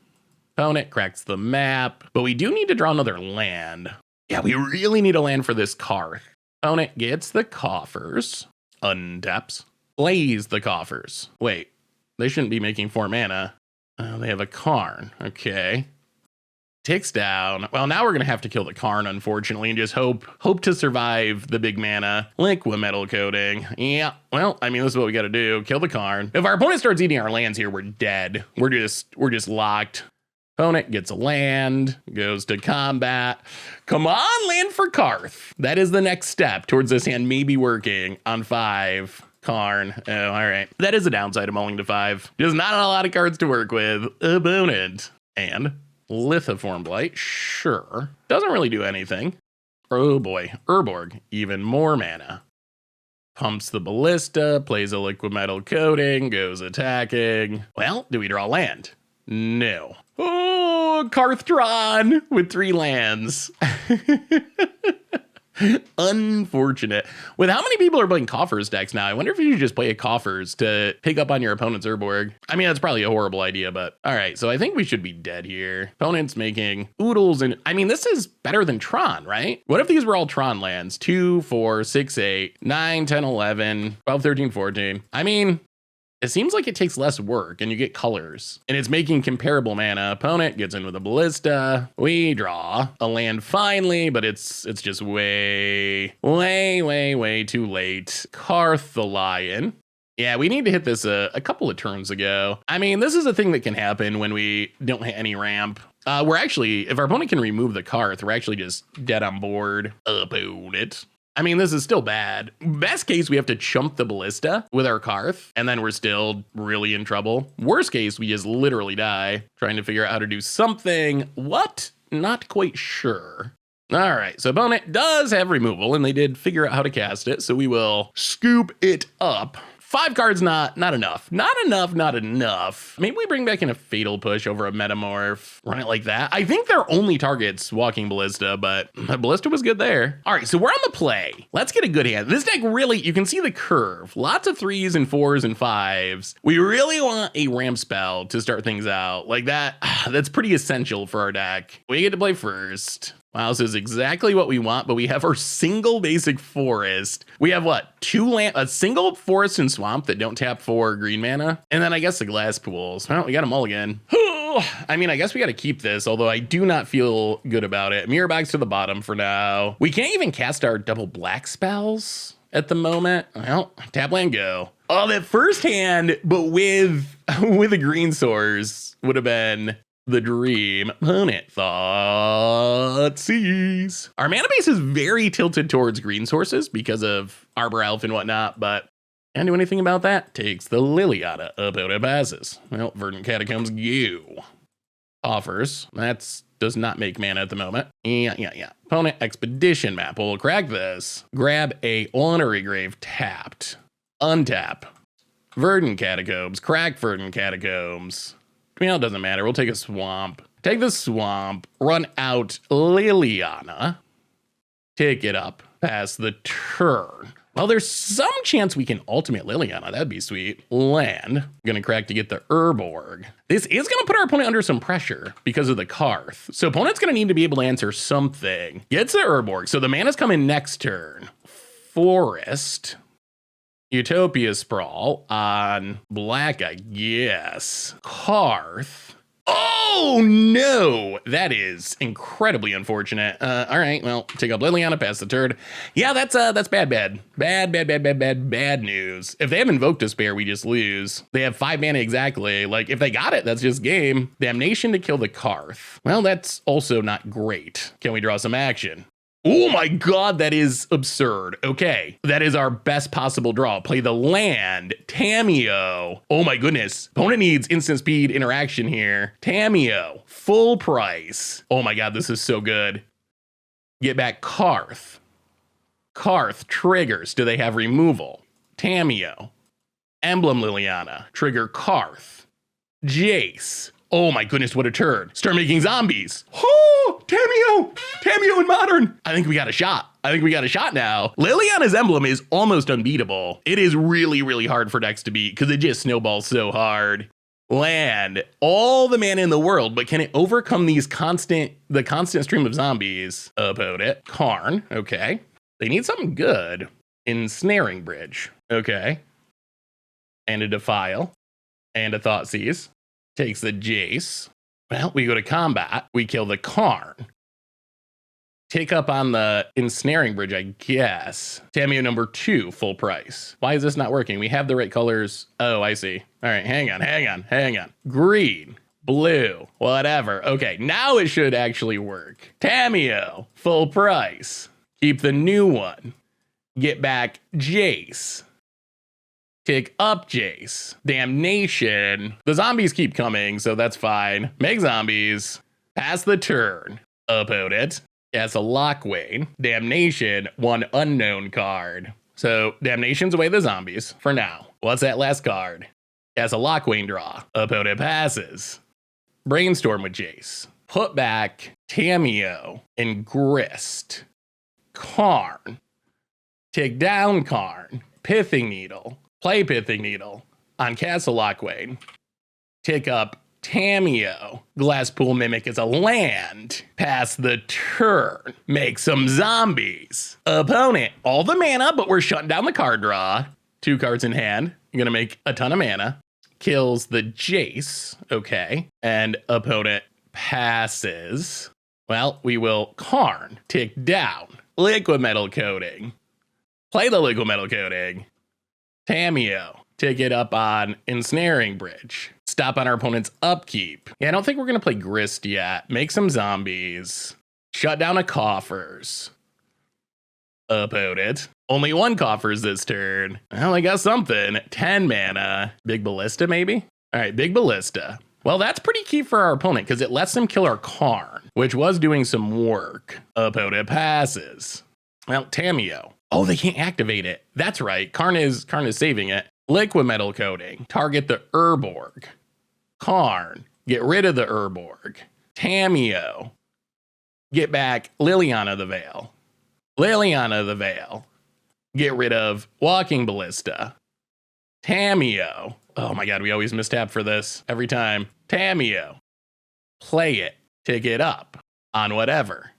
Opponent cracks the map, but we do need to draw another land. Yeah, we really need a land for this Karth. Opponent gets the coffers. Untaps. Plays the coffers. Wait, they shouldn't be making 4 mana. They have a Karn. Okay. Ticks down. Well, now we're going to have to kill the Karn, unfortunately, and just hope to survive the big mana. Liquid metal coating. Yeah, well, I mean, this is what we got to do. Kill the Karn. If our opponent starts eating our lands here, we're dead. We're just locked. Opponent gets a land, goes to combat. Come on, land for Karth. That is the next step towards this hand maybe working on 5. Karn. Oh, all right. That is a downside of mulling to 5. Just not a lot of cards to work with. Opponent. And Lithoform Blight, sure. Doesn't really do anything. Oh boy, Urborg, even more mana. Pumps the Ballista, plays a liquid metal coating, goes attacking. Well, do we draw land? No. Oh, Karthron with 3 lands. Unfortunate. With how many people are playing Coffers decks now, I wonder if you should just play a Coffers to pick up on your opponent's Urborg. I mean, that's probably a horrible idea, but all right. So I think we should be dead here. Opponent's making oodles, and I mean, this is better than Tron, right? What if these were all Tron lands? 2, 4, 6, 8, 9, 10, 11, 12, 13, 14. I mean, it seems like it takes less work and you get colors. And it's making comparable mana. Opponent gets in with a Ballista. We draw a land finally, but it's just way too late. Karth the Lion. Yeah, we need to hit this a couple of turns ago. I mean, this is a thing that can happen when we don't hit any ramp. We're actually, if our opponent can remove the Karth, we're actually just dead on board. Opponent. I mean, this is still bad. Best case, we have to chump the Ballista with our Karth, and then we're still really in trouble. Worst case, we just literally die trying to figure out how to do something. What? Not quite sure. All right, so opponent does have removal, and they did figure out how to cast it, so we will scoop it up. 5 cards, not enough. Not enough. Maybe we bring back in a Fatal Push over a Metamorph. Run it like that. I think their only target's Walking Ballista, but Ballista was good there. All right, so we're on the play. Let's get a good hand. This deck really, you can see the curve. Lots of 3s and 4s and 5s. We really want a ramp spell to start things out. Like that, that's pretty essential for our deck. We get to play first. Wow, this is exactly what we want, but we have our single basic forest. We have what? 2 land, a single forest and swamp that don't tap 4 green mana. And then I guess the Glasspools. Well, we got them all again. I mean, I guess we got to keep this, although I do not feel good about it. Mirror Box to the bottom for now. We can't even cast our double black spells at the moment. Well, tap land go. Oh, that first hand, but with a green source would have been the dream. Opponent Thoughtseize. Our mana base is very tilted towards green sources because of Arbor Elf and whatnot, but can't do anything about that. Takes the Liliana. Opponent passes. Well, Verdant Catacombs go. Offers. That's does not make mana at the moment. Yeah. Opponent Expedition map. We'll crack this. Grab a Honorary Grave tapped. Untap. Verdant Catacombs. Crack Verdant Catacombs. Well, it doesn't matter. We'll take a swamp. Take the swamp. Run out Liliana. Take it up. Pass the turn. Well, there's some chance we can ultimate Liliana. That'd be sweet. Land. Gonna crack to get the Urborg. This is gonna put our opponent under some pressure because of the Karth. So opponent's gonna need to be able to answer something. Gets the Urborg. So the mana's coming next turn. Forest. Utopia Sprawl on black, I guess. Karth. Oh no, that is incredibly unfortunate. All right, well, take up Liliana, pass the turn. Yeah, that's bad news. If they have Invoked Despair, we just lose. They have 5 mana exactly. Like, if they got it, that's just game. Damnation to kill the Karth. Well, that's also not great. Can we draw some action? Oh my god, that is absurd. Okay, that is our best possible draw. Play the land, Tamiyo. Oh my goodness, opponent needs instant speed interaction here. Tamiyo, full price. Oh my god, this is so good. Get back Karth. Karth triggers. Do they have removal? Tamiyo. Emblem Liliana. Trigger Karth. Jace. Oh my goodness, what a turn. Start making zombies. Oh, Tamiyo. Tamiyo in Modern. I think we got a shot. Now. Liliana's emblem is almost unbeatable. It is really, really hard for decks to beat because it just snowballs so hard. Land. All the mana in the world, but can it overcome the constant stream of zombies? Opponent. Karn. Okay. They need something good. Ensnaring Bridge. Okay. And a Defile. And a Thoughtseize. Takes the Jace. Well, we go to combat. We kill the Karn. Take up on the Ensnaring Bridge, I guess. Tamiyo number 2, full price. Why is this not working? We have the right colors. Oh, I see. All right, hang on. Green, blue, whatever. Okay, now it should actually work. Tamiyo, full price. Keep the new one. Get back Jace. Pick up Jace. Damnation. The zombies keep coming, so that's fine. Make zombies. Pass the turn. Opponent. Cast a Lockwayne. Damnation, 1 unknown card. So Damnation's away the zombies for now. What's that last card? Cast a Lockwayne draw. Opponent passes. Brainstorm with Jace. Put back Tamiyo and Grist. Karn. Take down Karn. Pithing Needle. Play Pithing Needle on Castle Lockwayne. Take up Tamiyo. Glasspool Mimic is a land. Pass the turn. Make some zombies. Opponent. All the mana, but we're shutting down the card draw. 2 cards in hand. You're going to make a ton of mana. Kills the Jace. Okay. And opponent passes. Well, we will Karn. Tick down. Liquid Metal Coating. Play the Liquid Metal Coating. Tamiyo. Tick it up on Ensnaring Bridge. Stop on our opponent's upkeep. Yeah, I don't think we're going to play Grist yet. Make some zombies. Shut down a Coffers. Opponent. Only 1 Coffers this turn. Well, I got something. 10 mana. Big Ballista, maybe? All right, Big Ballista. Well, that's pretty key for our opponent because it lets them kill our Karn, which was doing some work. Opponent passes. Well, Tamiyo. Oh, they can't activate it. That's right. Karn is saving it. Liquid Metal Coating. Target the Urborg. Karn. Get rid of the Urborg. Tamiyo. Get back Liliana the Veil. Liliana the Veil. Get rid of Walking Ballista. Tamiyo. Oh my god, we always mistap for this. Every time. Tamiyo. Play it. Tick it up. On whatever.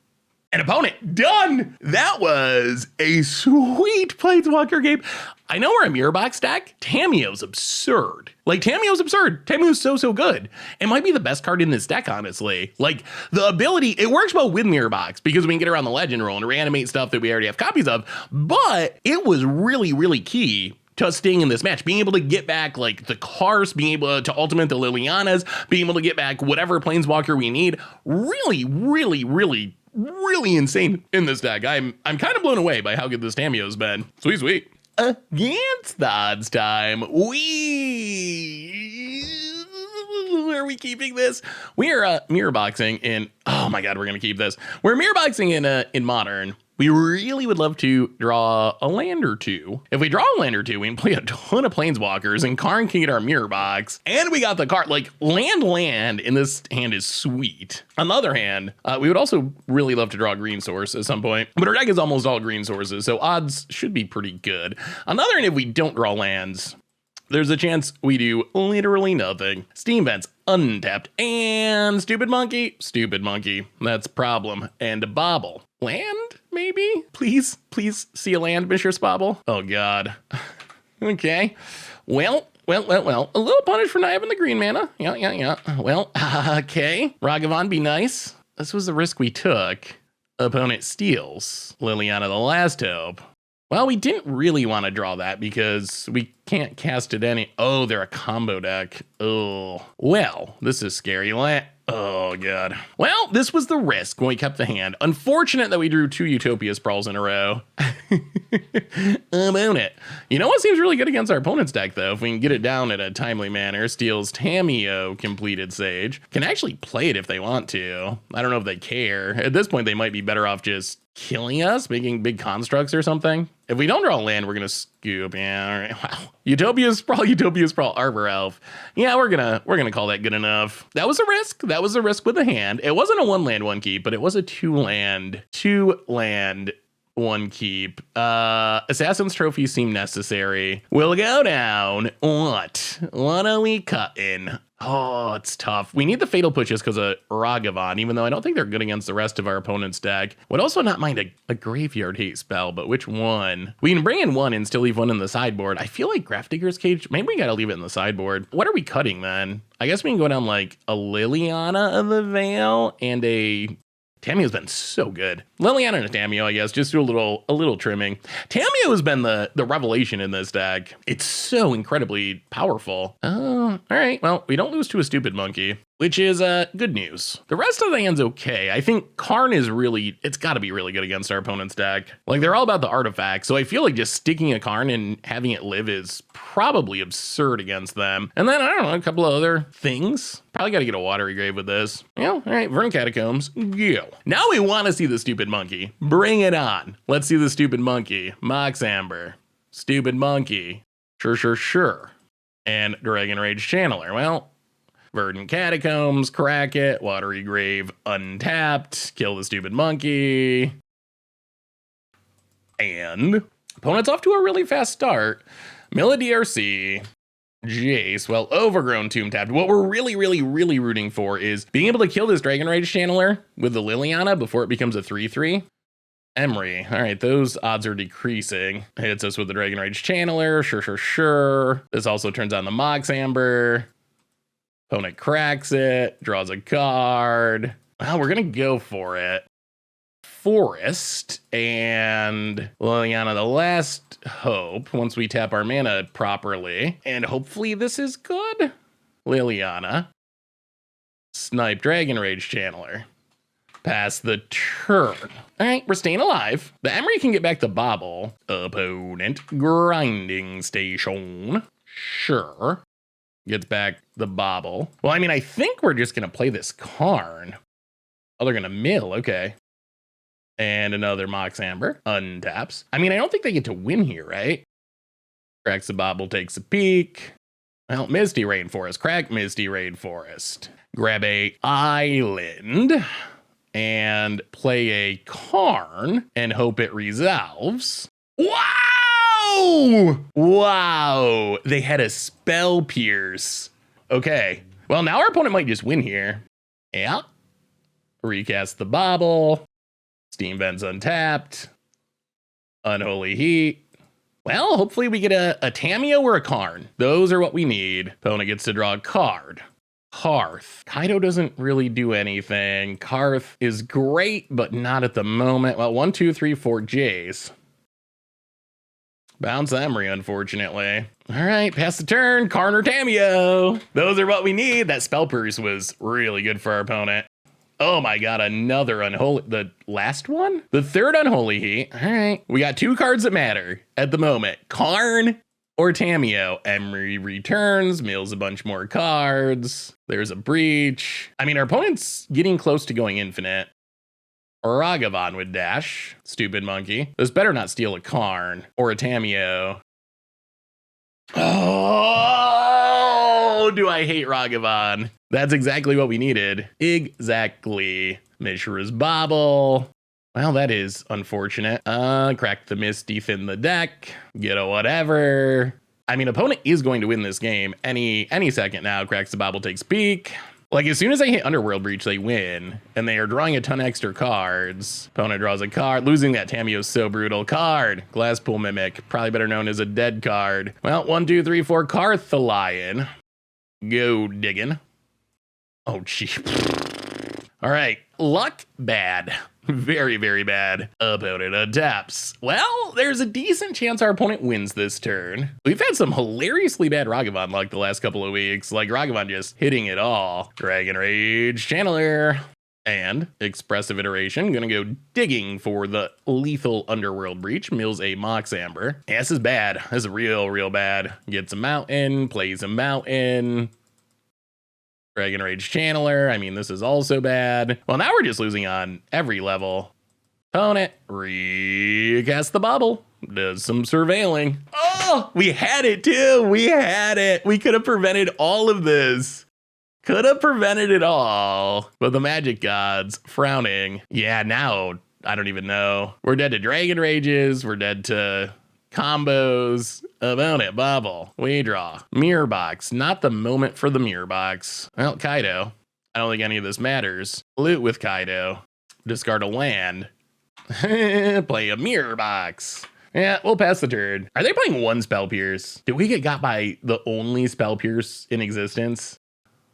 An opponent. Done! That was a sweet Planeswalker game. I know we're a mirror box deck. Tamiyo's absurd. Tamiyo's so good. It might be the best card in this deck, honestly. Like, the ability, it works well with mirror box because we can get around the legend roll and reanimate stuff that we already have copies of, but it was really, really key to us staying in this match, being able to get back like the Cars, being able to ultimate the Lilianas, being able to get back whatever Planeswalker we need. Really, really, really, really insane in this deck. I'm kind of blown away by how good this Tamiyo's been. Sweet. Against the odds time, are we keeping this? We are mirror boxing in, oh my god, we're gonna keep this. We're mirror boxing in Modern. We really would love to draw a land or 2. If we draw a land or 2, we can play a ton of Planeswalkers and Karn can get our mirror box. And we got the card, like land in this hand is sweet. On the other hand, we would also really love to draw a green source at some point, but our deck is almost all green sources, so odds should be pretty good. On the other hand, if we don't draw lands, there's a chance we do literally nothing. Steam Vents, untapped, and Stupid Monkey, that's problem, and a Bobble. Land, maybe? Please see a land, Mr. Spobble. Oh god. Okay. Well, a little punished for not having the green mana. Yeah. Well, okay. Ragavan, be nice. This was the risk we took. Opponent steals. Liliana the Last Hope. Well, we didn't really want to draw that because we can't cast it any. Oh, they're a combo deck. Oh, well, this is scary. Oh, God. Well, this was the risk when we kept the hand. Unfortunate that we drew 2 Utopia Sprawls in a row. Own it. You know what seems really good against our opponent's deck, though? If we can get it down in a timely manner. Steals Tamiyo, Completed Sage. Can actually play it if they want to. I don't know if they care. At this point, they might be better off just killing us, making big constructs or something. If we don't draw land, we're gonna scoop. Yeah, all right. Wow. Utopia Sprawl, Arbor Elf. Yeah, we're gonna call that good enough. That was a risk. That was a risk with a hand. It wasn't a 1-land 1 keep, but it was a 2-land 1 keep. Assassin's Trophy seem necessary. We'll go down. What are we cutting? Oh, it's tough. We need the Fatal Pushes because of Ragavan, even though I don't think they're good against the rest of our opponent's deck. Would also not mind a Graveyard Hate spell, but which one? We can bring in one and still leave one in the sideboard. I feel like Grafdigger's Cage, maybe we gotta leave it in the sideboard. What are we cutting then? I guess we can go down like a Liliana of the Veil and a... Tamiyo's been so good. Liliana and a Tamiyo, I guess, just do a little trimming. Tamiyo has been the revelation in this deck. It's so incredibly powerful. All right, well, we don't lose to a stupid monkey, which is good news. The rest of the hand's okay. I think Karn is really, it's gotta be really good against our opponent's deck. Like, they're all about the artifacts, so I feel like just sticking a Karn and having it live is probably absurd against them. And then, I don't know, a couple of other things. Probably gotta get a Watery Grave with this. Yeah, all right, Vern Catacombs, go. Now we wanna see the stupid monkey. Bring it on. Let's see the stupid monkey. Mox Amber. Stupid monkey. Sure. And Dragon Rage Channeler. Well, Verdant Catacombs, crack it. Watery Grave, untapped. Kill the stupid monkey. And opponent's off to a really fast start. Mill a DRC. Jace, well, Overgrown Tomb tapped. What we're really rooting for is being able to kill this Dragon Rage Channeler with the Liliana before it becomes a 3/3. Emery, all right, those odds are decreasing. Hits us with the Dragon Rage Channeler, sure. This also turns on the Mox Amber. Opponent cracks it, draws a card. Well, we're gonna go for it. Forest and Liliana, the last hope, once we tap our mana properly. And hopefully this is good. Liliana. Snipe Dragon Rage Channeler. Pass the turn. All right, we're staying alive. The Emery can get back to Bobble. Opponent Grinding Station. Sure. Gets back the Bobble. Well, I mean, I think we're just gonna play this Karn. Oh, they're gonna mill, okay. And another Mox Amber, untaps. I mean, I don't think they get to win here, right? Cracks the Bobble, takes a peek. Well, Misty Rainforest, crack Misty Rainforest. Grab a Island and play a Karn and hope it resolves. Wow! They had a Spell Pierce. Okay, well, now our opponent might just win here. Yeah. Recast the Bobble. Steam Vent's untapped. Unholy Heat. Well, hopefully we get a Tamiyo or a Karn. Those are what we need. Opponent gets to draw a card. Hearth. Kaido doesn't really do anything. Karth is great, but not at the moment. Well, 1, 2, 3, 4 J's. Bounce Emery, unfortunately. All right, pass the turn. Karn or Tamiyo. Those are what we need. That Spell Pierce was really good for our opponent. Oh my god, another Unholy... The last one? The third Unholy Heat. All right. We got 2 cards that matter at the moment. Karn or Tamiyo. Emery returns, mills a bunch more cards. There's a Breach. I mean, our opponent's getting close to going infinite. Ragavan with dash. Stupid monkey. This better not steal a Karn or a Tamiyo. Oh, do I hate Ragavan. That's exactly what we needed. Exactly. Mishra's Bobble. Well, that is unfortunate. Crack the Misty, thin the deck. Get a whatever. I mean, opponent is going to win this game any second now. Cracks the Bobble, takes peek. Like, as soon as they hit Underworld Breach, they win. And they are drawing a ton of extra cards. Opponent draws a card. Losing that Tamiyo is so brutal. Card. Glasspool Mimic. Probably better known as a dead card. Well, 1, 2, 3, 4. Carthalion. Go digging. Oh, gee. All right. Luck bad. Very bad. Opponent untaps. Well, there's a decent chance our opponent wins this turn. We've had some hilariously bad Ragavan luck the last couple of weeks. Like Ragavan just hitting it all. Dragon Rage Channeler. And Expressive Iteration. Gonna go digging for the lethal Underworld Breach. Mills a Mox Amber. Yeah, this is bad. This is real bad. Gets a Mountain. Plays a Mountain. Dragon Rage Channeler. I mean, this is also bad. Well, now we're just losing on every level. Opponent recast the bubble. Does some surveilling. Oh, we had it too. We had it. We could have prevented all of this. Could have prevented it all. But the magic gods frowning. Yeah, now I don't even know. We're dead to Dragon Rages. We're dead to combos. Opponent bubble. We draw. Mirror box. Not the moment for the mirror box. Well, Kaido. I don't think any of this matters. Loot with Kaido. Discard a land. Play a mirror box. Yeah, we'll pass the turn. Are they playing one Spell Pierce? Did we get got by the only Spell Pierce in existence?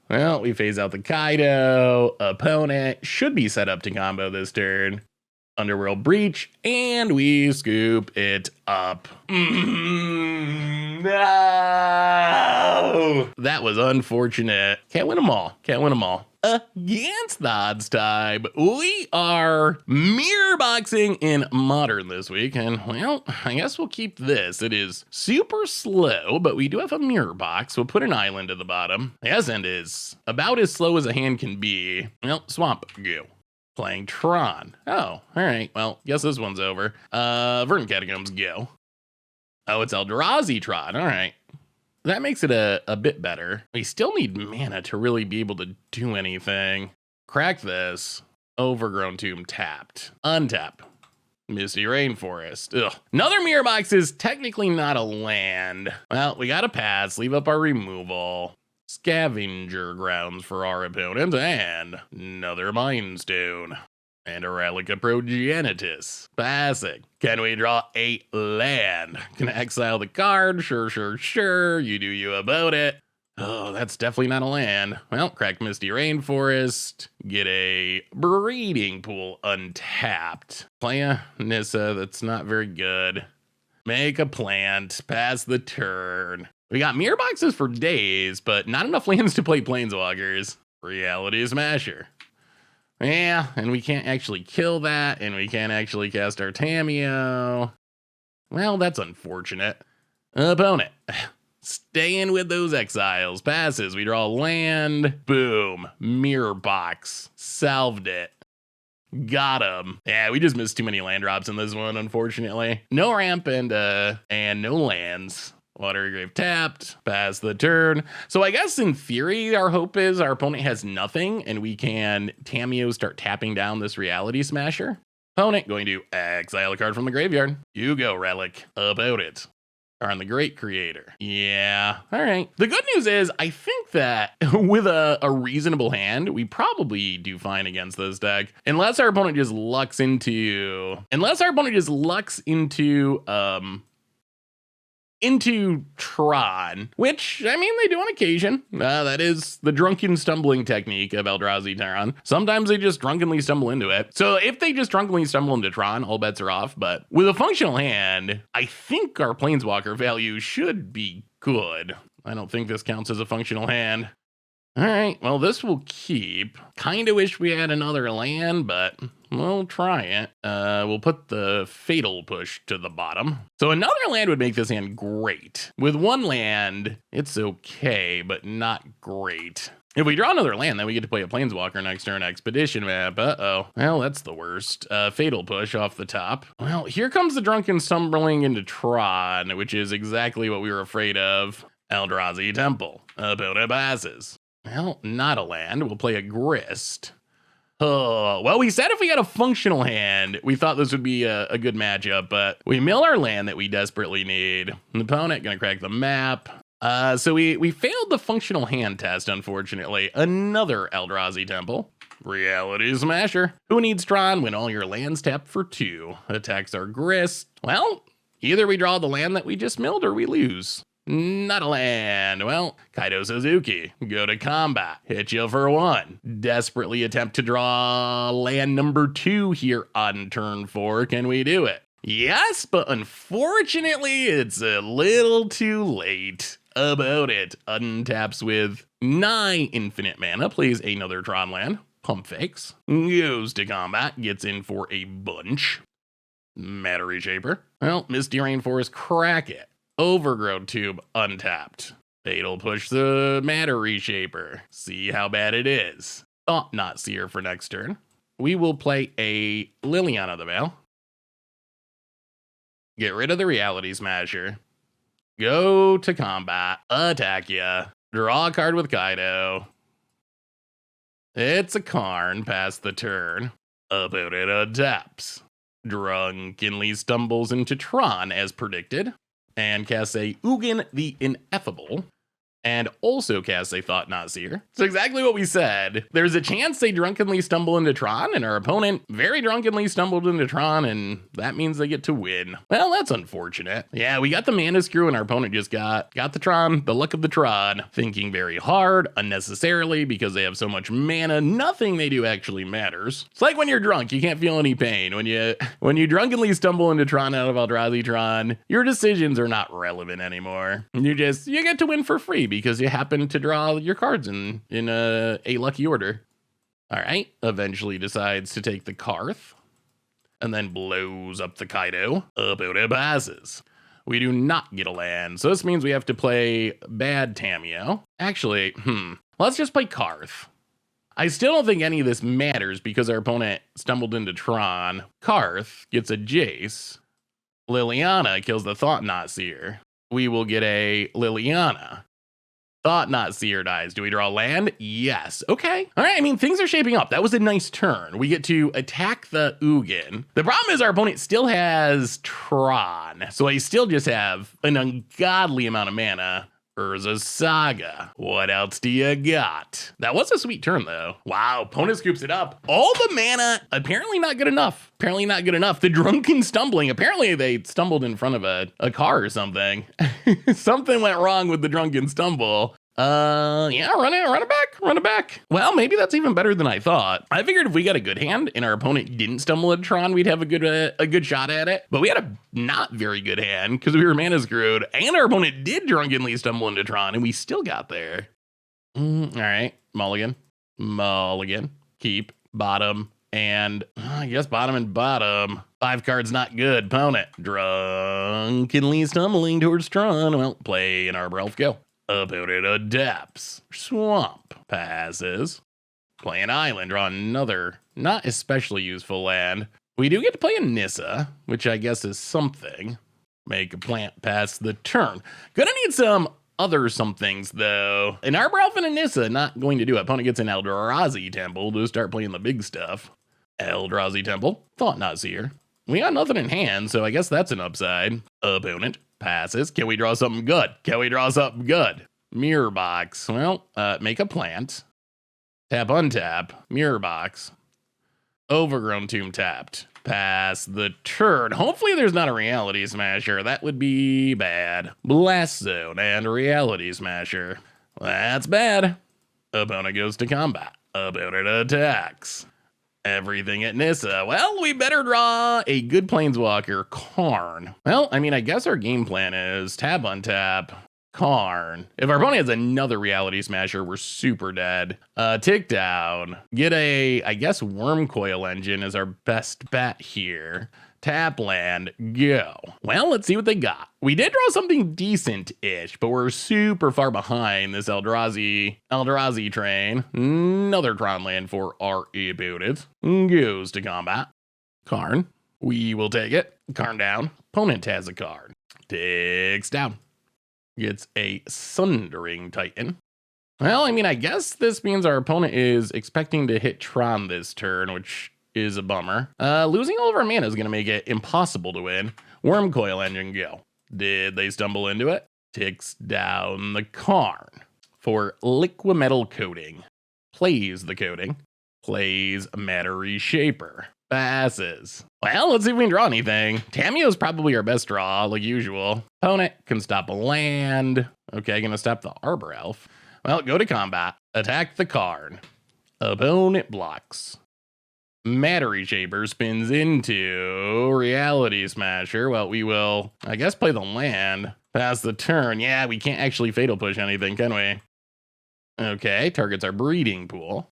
Well, we phase out the Kaido. Opponent should be set up to combo this turn. Underworld Breach, and we scoop it up. No! That was unfortunate. Can't win them all. Can't win them all. Against the odds time, we are mirror boxing in Modern this week, and well, I guess we'll keep this. It is super slow, but we do have a mirror box. We'll put an island at the bottom. The S-end is about as slow as a hand can be. Well, Swamp, go. Playing Tron. Oh, all right. Well, guess this one's over. Verdant Catacombs, go. Oh, it's Eldrazi Tron. All right. That makes it a bit better. We still need mana to really be able to do anything. Crack this. Overgrown Tomb tapped. Untap. Misty Rainforest. Ugh. Another mirror box is technically not a land. Well, we gotta pass. Leave up our removal. Scavenger Grounds for our opponent, and another Mind Stone. And a Relic of Progenitus. Passing. Can we draw a land? Can I exile the card? Sure. You do you about it. Oh, that's definitely not a land. Well, crack Misty Rainforest. Get a Breeding Pool untapped. Play a Nissa that's not very good. Make a plant. Pass the turn. We got mirror boxes for days, but not enough lands to play Planeswalkers. Reality Smasher. Yeah, and we can't actually kill that, and we can't actually cast our Tameo. Well, that's unfortunate. Opponent. Staying with those exiles. Passes. We draw land. Boom. Mirror box. Salved it. Got him. Yeah, we just missed too many land drops in this one, unfortunately. No ramp and no lands. Watery Grave tapped, pass the turn. So I guess in theory, our hope is our opponent has nothing and we can Tameo start tapping down this Reality Smasher. Opponent going to exile a card from the graveyard. You go, Relic. About it. Karn the Great Creator. Yeah, all right. The good news is I think that with a reasonable hand, we probably do fine against this deck. Unless our opponent just lucks into Tron, which, I mean, they do on occasion. That is the drunken stumbling technique of Eldrazi Tron. Sometimes they just drunkenly stumble into it. So if they just drunkenly stumble into Tron, all bets are off. But with a functional hand, I think our Planeswalker value should be good. I don't think this counts as a functional hand. All right, well, this will keep. Kind of wish we had another land, but we'll try it. We'll put the Fatal Push to the bottom. So another land would make this hand great. With one land, it's okay, but not great. If we draw another land, then we get to play a Planeswalker next turn, Expedition map. Uh-oh. Well, that's the worst. Fatal Push off the top. Well, here comes the drunken stumbling into Tron, which is exactly what we were afraid of. Eldrazi Temple. Opponent passes. Well, not a land. We'll play a Grist. Oh, well, we said if we had a functional hand, we thought this would be a good matchup, but we mill our land that we desperately need. The opponent gonna crack the map. So we failed the functional hand test, unfortunately. Another Eldrazi Temple. Reality Smasher. Who needs Tron when all your lands tap for 2? Attacks our Grist. Well, either we draw the land that we just milled or we lose. Not a land. Well, Kaido Suzuki, go to combat, hit you for 1. Desperately attempt to draw land number 2 here on turn 4. Can we do it? Yes, but unfortunately, it's a little too late. About it. Untaps with 9 infinite mana, plays another Tron land. Pump fakes. Goes to combat, gets in for a bunch. Matter Reshaper. Well, Misty Rainforest, crack it. Overgrown Tube untapped. Fatal Push the Matter Reshaper. See how bad it is. Oh, not see her for next turn. we will play a Liliana the Veil. Get rid of the Reality Smasher. Go to combat. Attack ya. Draw a card with Kaido. It's a Karn past the turn. Opponent adapts. Drunkenly stumbles into Tron as predicted. And casts a Ugin the Ineffable. And also casts a Thought Not Seer. So exactly what we said. There's a chance they drunkenly stumble into Tron, and our opponent very drunkenly stumbled into Tron, and that means they get to win. Well, that's unfortunate. Yeah, we got the mana screw, and our opponent just got the Tron, the luck of the Tron, thinking very hard, unnecessarily, because they have so much mana, nothing they do actually matters. It's like when you're drunk, you can't feel any pain. When you drunkenly stumble into Tron out of Eldrazi Tron, your decisions are not relevant anymore. You get to win for free, because you happen to draw your cards in a lucky order. All right, eventually decides to take the Karth, and then blows up the Kaido. Opponent passes. We do not get a land, so this means we have to play bad Tamiyo. Actually, let's just play Karth. I still don't think any of this matters because our opponent stumbled into Tron. Karth gets a Jace. Liliana kills the Thought Not Seer. We will get a Liliana. Thought Not Seer dies. Do we draw land? Yes. Okay. All right. I mean, things are shaping up. That was a nice turn. We get to attack the Ugin. The problem is our opponent still has Tron. So I still just have an ungodly amount of mana. Urza Saga. What else do you got? That was a sweet turn, though. Wow, opponent scoops it up. All the mana, apparently not good enough. Apparently not good enough. The drunken stumbling, apparently they stumbled in front of a car or something. Something went wrong with the drunken stumble. Yeah, run it back. Well, maybe that's even better than I thought. I figured if we got a good hand and our opponent didn't stumble at Tron, we'd have a good shot at it. But we had a not very good hand because we were mana screwed, and our opponent did drunkenly stumble into Tron, and we still got there. All right, mulligan, keep, bottom, and I guess bottom and bottom. 5 cards not good, opponent. Drunkenly stumbling towards Tron. Well, play an Arbor Elf, go. Opponent adapts. Swamp passes. Play an island, draw another not especially useful land. We do get to play a Nissa, which I guess is something. Make a plant pass the turn. Gonna need some other somethings, though. An Arbor Elf and a Nissa, not going to do it. Opponent gets an Eldrazi Temple to start playing the big stuff. Eldrazi Temple, Thought Not Seer. We got nothing in hand, so I guess that's an upside. Opponent passes. Can we draw something good? Mirror Box. Well, make a plant. Tap, untap. Mirror Box. Overgrown Tomb tapped. Pass the turn. Hopefully there's not a Reality Smasher. That would be bad. Blast Zone and Reality Smasher. That's bad. Opponent goes to combat. Opponent attacks. Everything at Nissa. Well, we better draw a good Planeswalker, Karn. Well, I mean, I guess our game plan is tab, untap, Karn. If our opponent has another Reality Smasher, we're super dead. Tick down. Get a, I guess, Worm Coil Engine is our best bet here. Tap land, go. Well, let's see what they got. We did draw something decent-ish, but we're super far behind this Eldrazi train. Another Tron land for our opponent. Goes to combat. Karn. We will take it. Karn down. Opponent has a card. Ticks down. Gets a Sundering Titan. Well, I mean, I guess this means our opponent is expecting to hit Tron this turn, which is a bummer. Losing all of our mana is going to make it impossible to win. Worm Coil Engine, go. Did they stumble into it? Ticks down the Karn for Liquimetal Coating. Plays the coating. Plays Matter Reshaper. Passes. Well, let's see if we can draw anything. Tamiyo's probably our best draw, like usual. Opponent can stop a land. Okay, gonna stop the Arbor Elf. Well, go to combat. Attack the Karn. Opponent blocks. Matter Reshaper spins into Reality Smasher. Well, we will, I guess, play the land. Pass the turn. Yeah, we can't actually Fatal Push anything, can we? Okay, targets our breeding pool.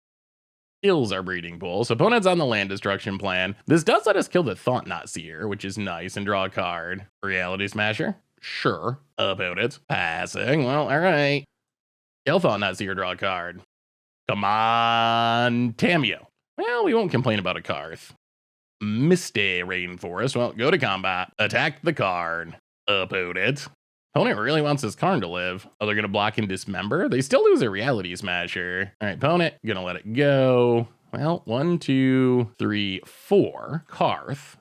Kills our breeding pool. So opponent's on the land destruction plan. This does let us kill the Thought Not Seer, which is nice, and draw a card. Reality Smasher? Sure. Opponent. Passing. Well, all right. Kill Thought Not Seer, draw a card. Come on, Tamiyo. Well, we won't complain about a Karth. Misty Rainforest. Well, go to combat. Attack the Karn. Opponent. Opponent really wants this Karn to live. Oh, they're going to block and dismember? They still lose a Reality Smasher. All right, opponent, going to let it go. Well, 1, 2, 3, 4. Karth.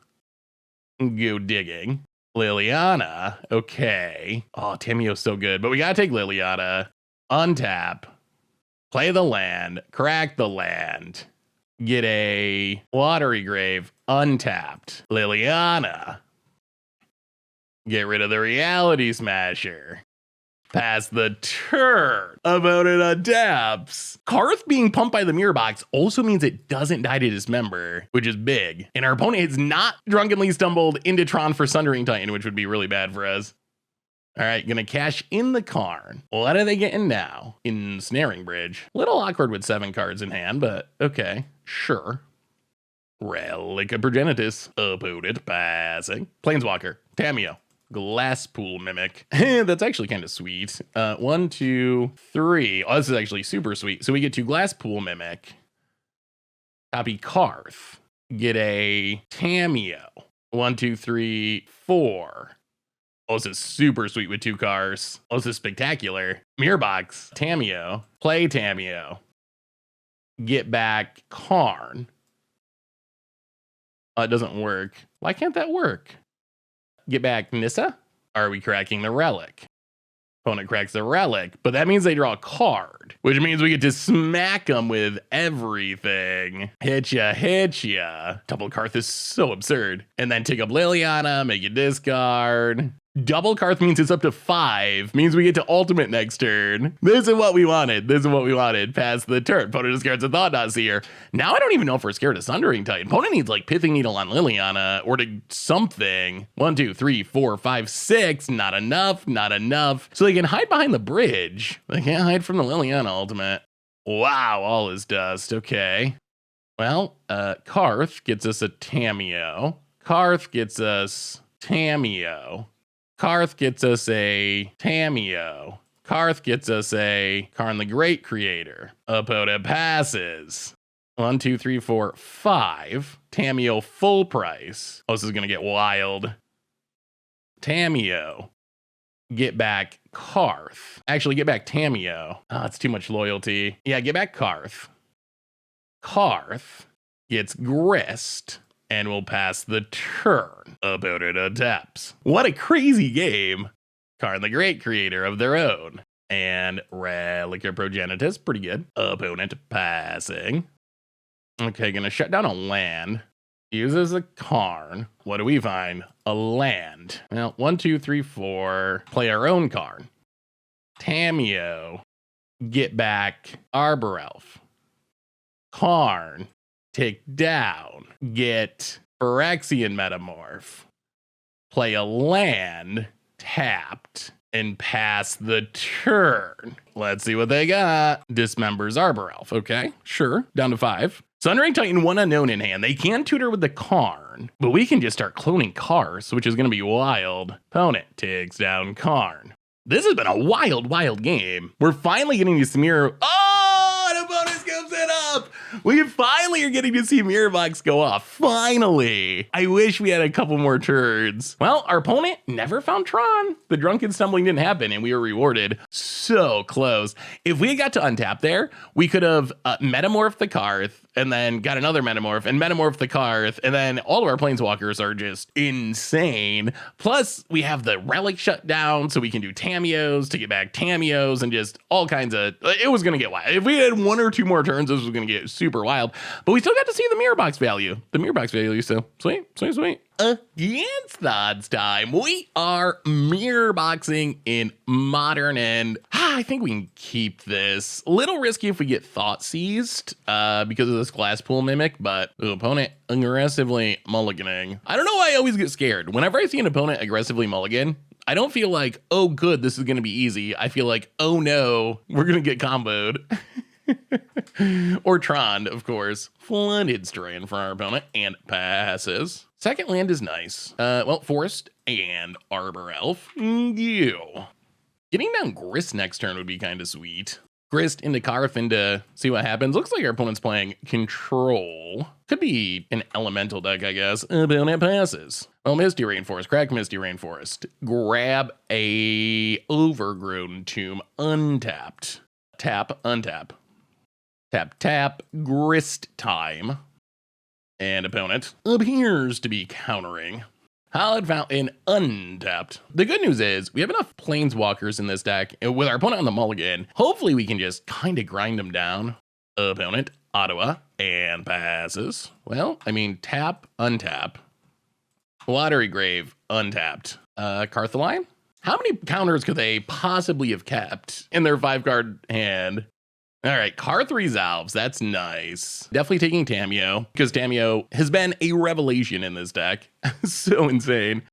Go digging. Liliana. Okay. Oh, Tamio's so good, but we got to take Liliana. Untap. Play the land. Crack the land. Get a Watery Grave. Untapped. Liliana. Get rid of the Reality Smasher. Pass the turn. Opponent adapts. Karth being pumped by the mirror box also means it doesn't die to dismember, which is big. And our opponent has not drunkenly stumbled into Tron for Sundering Titan, which would be really bad for us. All right, gonna cash in the Karn. What are they getting now? Ensnaring Bridge. Little awkward with 7 cards in hand, but okay, sure. Relic of Progenitus. Opponent passing. Planeswalker. Tamio. Glasspool Mimic. That's actually kind of sweet. 1, 2, 3. Oh, this is actually super sweet. So we get to Glasspool Mimic. Copy Karth. Get a Tamio. 1, 2, 3, 4. Oh, this is super sweet with 2 cars. Oh, this is spectacular. Mirror box. Tamio. Play Tamio. Get back Karn. It doesn't work. Why can't that work? Get back Nissa? Are we cracking the relic? Opponent cracks the relic, but that means they draw a card, which means we get to smack them with everything. Hit ya. Double Karth is so absurd. And then take up Liliana, make it discard. Double Karth means it's up to 5, means we get to ultimate next turn. This is what we wanted. Pass the turn. Opponent discards a Thought-Knot Seer. Now I don't even know if we're scared of Sundering Titan. Opponent needs like Pithing Needle on Liliana or to something. 1, 2, 3, 4, 5, 6. Not enough. So they can hide behind the bridge. They can't hide from the Liliana ultimate. Wow, all is dust. Okay. Well, Karth gets us a Tamio. Karth gets us Tamio. Karth gets us a Tamio. Karth gets us a Karn the Great Creator. Opponent passes. 1, 2, 3, 4, 5. Tamio full price. Oh, this is going to get wild. Tamio. Get back Karth. Actually, get back Tamio. Oh, it's too much loyalty. Yeah, get back Karth. Karth gets Grist. And we'll pass the turn. Opponent adapts. What a crazy game. Karn the Great Creator of their own. And Relic of Progenitus, pretty good. Opponent passing. Okay, gonna shut down a land. Uses a Karn. What do we find? A land. Well, 1, 2, 3, 4. Play our own Karn. Tamio. Get back Arbor Elf. Karn. Take down. Get Phyrexian Metamorph. Play a land. Tapped. And pass the turn. Let's see what they got. Dismembers Arbor Elf. Okay, sure. Down to 5. Sundering Titan, 1 unknown in hand. They can tutor with the Karn, but we can just start cloning Cars, which is going to be wild. Opponent takes down Karn. This has been a wild game. We're finally getting to see Mirror. Oh, and opponent scoops it up. We finally are getting to see Mirror Box go off. Finally. I wish we had a couple more turns. Well, our opponent never found Tron. The drunken stumbling didn't happen, and we were rewarded. So close. If we had got to untap there, we could have metamorphed the Karth, and then got another Metamorph, and Metamorph the Karth, and then all of our Planeswalkers are just insane. Plus, we have the Relic shut down, so we can do Tamios to get back Tamios, and just all kinds of... It was going to get wild. If we had 1 or 2 more turns, this was going to get super wild. But we still got to see the Mirror Box value. So sweet. Against the odds time, we are mirror boxing in Modern, and I think we can keep this. A little risky if we get Thought Seized because of this Glasspool Mimic, but the opponent aggressively mulliganing. I don't know why I always get scared. Whenever I see an opponent aggressively mulligan, I don't feel like, oh good, this is going to be easy. I feel like, oh no, we're going to get comboed. Or Tron, of course. Flooded Strain for our opponent and passes. Second land is nice. Well, Forest and Arbor Elf. Getting down Grist next turn would be kind of sweet. Grist into Karthin to see what happens. Looks like our opponent's playing control. Could be an elemental deck, I guess. Opponent passes. Well, Misty Rainforest, crack Misty Rainforest. Grab a Overgrown Tomb, untapped. Tap, untap. Tap, tap, Grist time. And opponent appears to be countering. Hallowed Fountain untapped. The good news is we have enough Planeswalkers in this deck, and with our opponent on the mulligan, hopefully we can just kind of grind them down. Opponent, Ottawa, and passes. Well, I mean, tap, untap. Watery Grave, untapped. Carthaline? How many counters could they possibly have kept in their 5-card hand? All right, Karth resolves. That's nice. Definitely taking Tamiyo, because Tamiyo has been a revelation in this deck. So insane.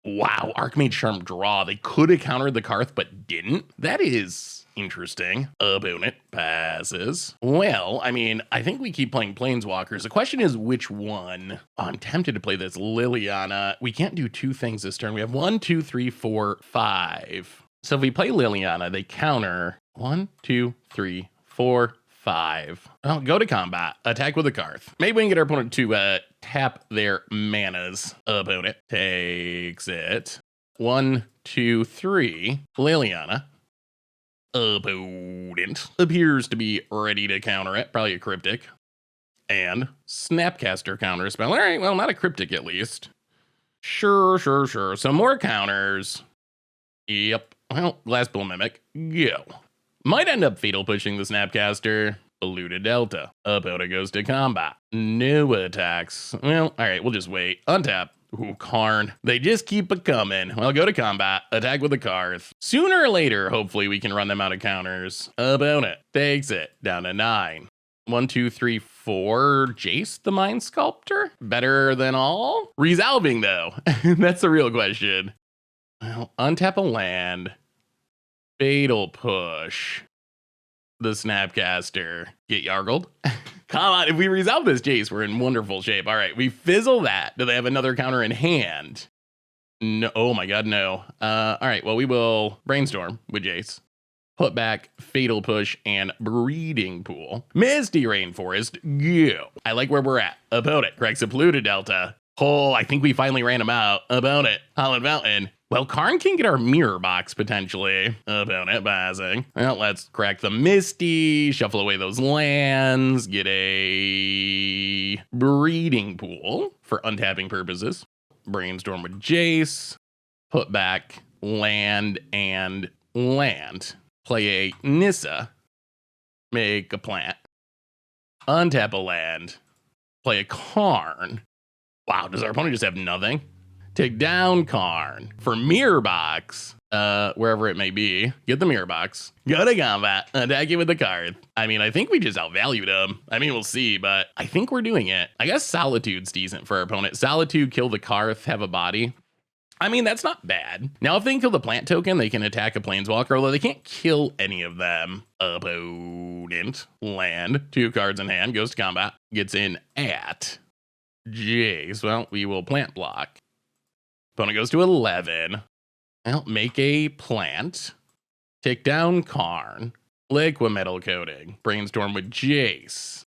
Wow, Archmage Charm draw. They could have countered the Karth, but didn't. That is interesting. Opponent passes. Well, I mean, I think we keep playing Planeswalkers. The question is which one? Oh, I'm tempted to play this Liliana. We can't do 2 things this turn. We have 1, 2, 3, 4, 5. So if we play Liliana, they counter 1, 2, 3, 4, 5. Oh, go to combat. Attack with a Karth. Maybe we can get our opponent to tap their manas. Opponent takes it. 1, 2, 3. Liliana. Opponent appears to be ready to counter it. Probably a Cryptic. And Snapcaster counter spell. All right, well, not a Cryptic at least. Sure. So more counters. Yep. Well, Glasspool Mimic. Go. Might end up fatal pushing the Snapcaster. Polluted Delta. Opponent goes to combat. No attacks. Well, all right, we'll just wait. Untap. Ooh, Karn. They just keep a coming. Well, go to combat. Attack with the Karth. Sooner or later, hopefully we can run them out of counters. Opponent takes it down to 9. 1, 2, 3, 4. Jace the Mind Sculptor? Better than all? Resolving, though. That's the real question. Well, untap a land. Fatal push. The Snapcaster. Get Yargled. Come on, if we resolve this Jace, we're in wonderful shape. All right, we fizzle that. Do they have another counter in hand? No. Oh my god, no. All right, well, we will brainstorm with Jace. Put back Fatal Push and Breeding Pool. Misty Rainforest, go. I like where we're at. Opponent cracks a Polluted Delta. Oh, I think we finally ran him out. Opponent, Hallowed Mountain. Well, Karn can get our mirror box, potentially. Opponent passing. Well, let's crack the Misty, shuffle away those lands, get a Breeding Pool for untapping purposes. Brainstorm with Jace. Put back land and land. Play a Nissa. Make a plant. Untap a land. Play a Karn. Wow, does our opponent just have nothing? Take down Karn for Mirror Box, wherever it may be. Get the Mirror Box. Go to combat. Attack it with the card. I mean, I think we just outvalued him. I mean, we'll see, but I think we're doing it. I guess Solitude's decent for our opponent. Solitude, kill the Karth, have a body. I mean, that's not bad. Now, if they can kill the plant token, they can attack a Planeswalker, although they can't kill any of them. Opponent, land, 2 cards in hand, goes to combat, gets in at Jace. Well, we will plant block. Opponent goes to 11. Well, make a plant. Take down Karn. Liquimetal Coating. Brainstorm with Jace.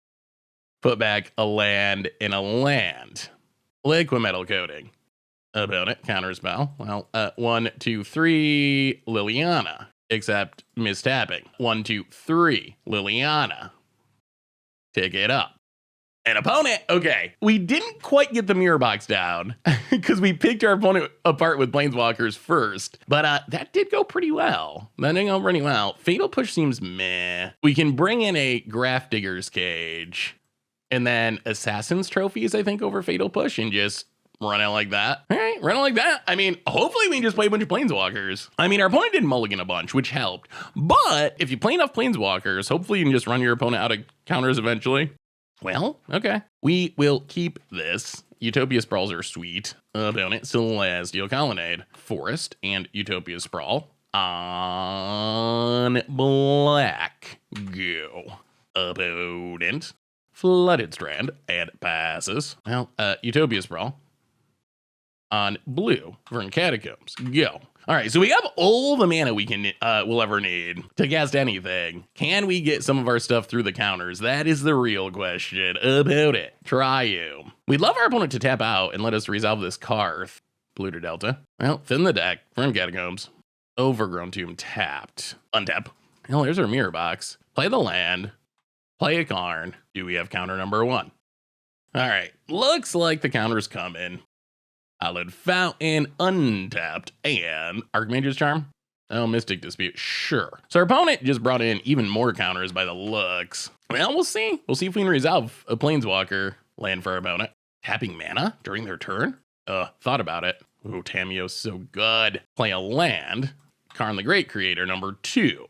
Put back a land in a land. Liquimetal Coating. Opponent counterspell. Well, 1, 2, 3. Liliana. Except mistapping. 1, 2, 3. Liliana. Pick it up. An opponent. Okay, we didn't quite get the mirror box down because we picked our opponent apart with Planeswalkers first, but that did go pretty well. That did go pretty well. Fatal Push seems meh. We can bring in a Graph Digger's Cage and then Assassin's Trophies, I think, over Fatal Push and just run it like that. All right, run it like that. I mean, hopefully we can just play a bunch of Planeswalkers. I mean, our opponent did mulligan a bunch, which helped, but if you play enough Planeswalkers, hopefully you can just run your opponent out of counters eventually. Well, okay. We will keep this. Utopia Sprawls are sweet. Opponent, Celestial Colonnade. Forest and Utopia Sprawl. On black. Go. Opponent, Flooded Strand and passes. Well, Utopia Sprawl. on blue for Catacombs. Go. All right, so we have all the mana we can we'll ever need to cast anything. Can we get some of our stuff through the counters? That is the real question about it. Try you. We'd love our opponent to tap out and let us resolve this Karth. Blue to Delta. Well, thin the deck. From Catacombs. Overgrown Tomb tapped. Untap. Well, there's our mirror box. Play the land. Play a Karn. Do we have counter number 1? All right, looks like the counter's coming. Hallowed Fountain, untapped, and Archmage's Charm. Oh, Mystic Dispute, sure. So our opponent just brought in even more counters by the looks. Well, we'll see. We'll see if we can resolve a Planeswalker land for our opponent. Tapping mana during their turn? Thought about it. Ooh, Tamiyo's so good. Play a land. Karn the Great Creator, number 2.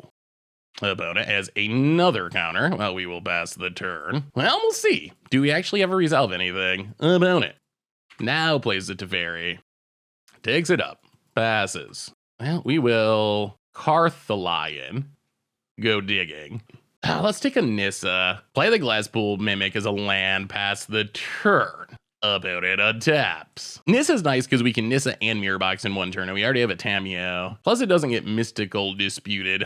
Opponent has another counter. Well, we will pass the turn. Well, we'll see. Do we actually ever resolve anything? Opponent now plays the Teferi. Takes it up. Passes. Well, we will Karth the Lion. Go digging. Let's take a Nissa. Play the Glasspool Mimic as a land. Pass the turn. Opponent untaps. Nissa's nice because we can Nissa and Mirror Box in one turn, and we already have a Tamiyo. Plus, it doesn't get mystically disputed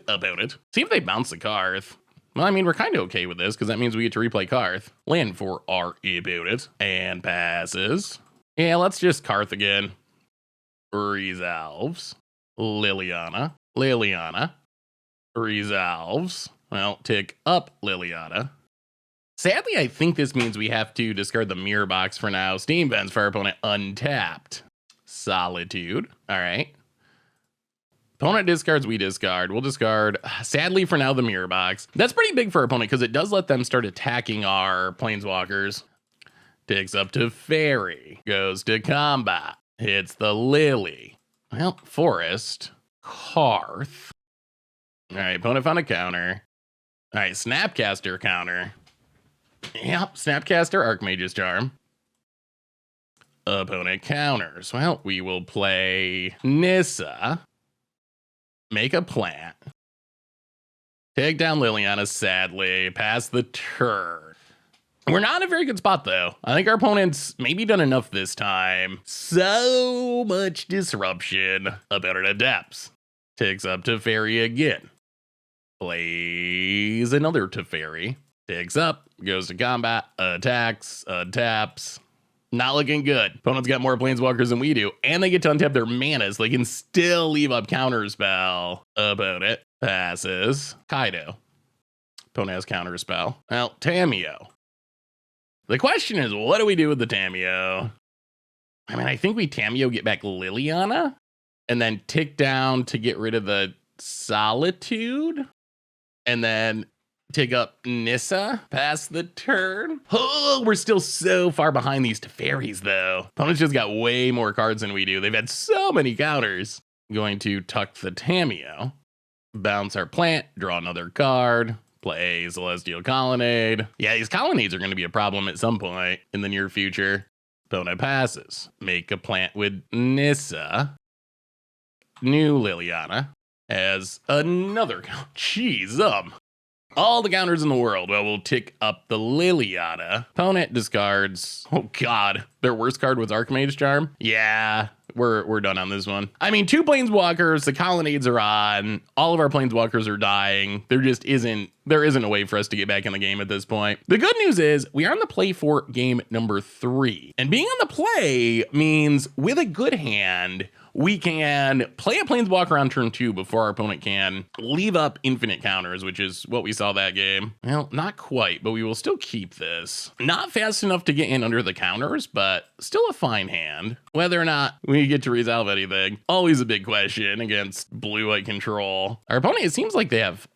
about it. See if they bounce the Karth. Well, I mean, we're kind of okay with this because that means we get to replay Karth. Land for our about it. And passes. Yeah, let's just Karth again. Resolves. Liliana. Resolves. Well, tick up Liliana. Sadly, I think this means we have to discard the Mirror Box for now. Steam Vents for our opponent untapped. Solitude. All right. Opponent discards, we discard. We'll discard, sadly for now, the Mirror Box. That's pretty big for our opponent because it does let them start attacking our Planeswalkers. Takes up to Fairy. Goes to combat. Hits the Lily. Well, Forest. Karth. All right, opponent found a counter. All right, Snapcaster counter. Yep, Snapcaster, Archmage's Charm. Opponent counters. Well, we will play Nissa. Make a plant. Take down Liliana, sadly. Pass the turn. We're not in a very good spot, though. I think our opponent's maybe done enough this time. So much disruption. Opponent adapts. Takes up Teferi again. Plays another Teferi. Takes up, goes to combat, attacks, taps. Not looking good. Opponent's got more Planeswalkers than we do, and they get to untap their mana, so they can still leave up Counterspell. Opponent passes. Kaido. Opponent has Counterspell. Well, Tamiyo. The question is, what do we do with the Tamiyo? I mean, I think we Tamiyo get back Liliana, and then tick down to get rid of the Solitude, and then take up Nissa, pass the turn. Oh, we're still so far behind these Teferis, though. Opponents just got way more cards than we do. They've had so many counters. Going to tuck the Tamiyo, bounce our plant, draw another card, play Celestial Colonnade. Yeah, these Colonnades are going to be a problem at some point in the near future. Opponent passes. Make a plant with Nissa. New Liliana has another count. Jeez, all the counters in the world. Well, we'll tick up the Liliana. Opponent discards. Oh, God. Their worst card was Archmage's Charm? Yeah, we're done on this one. I mean, 2 Planeswalkers, the Colonnades are on. All of our Planeswalkers are dying. There isn't a way for us to get back in the game at this point. The good news is we are on the play for game number 3. And being on the play means with a good hand, we can play a Planeswalker on turn 2 before our opponent can leave up infinite counters, which is what we saw that game. Well, not quite, but we will still keep this. Not fast enough to get in under the counters, but still a fine hand. Whether or not we get to resolve anything, always a big question against blue-white control. Our opponent, it seems like they have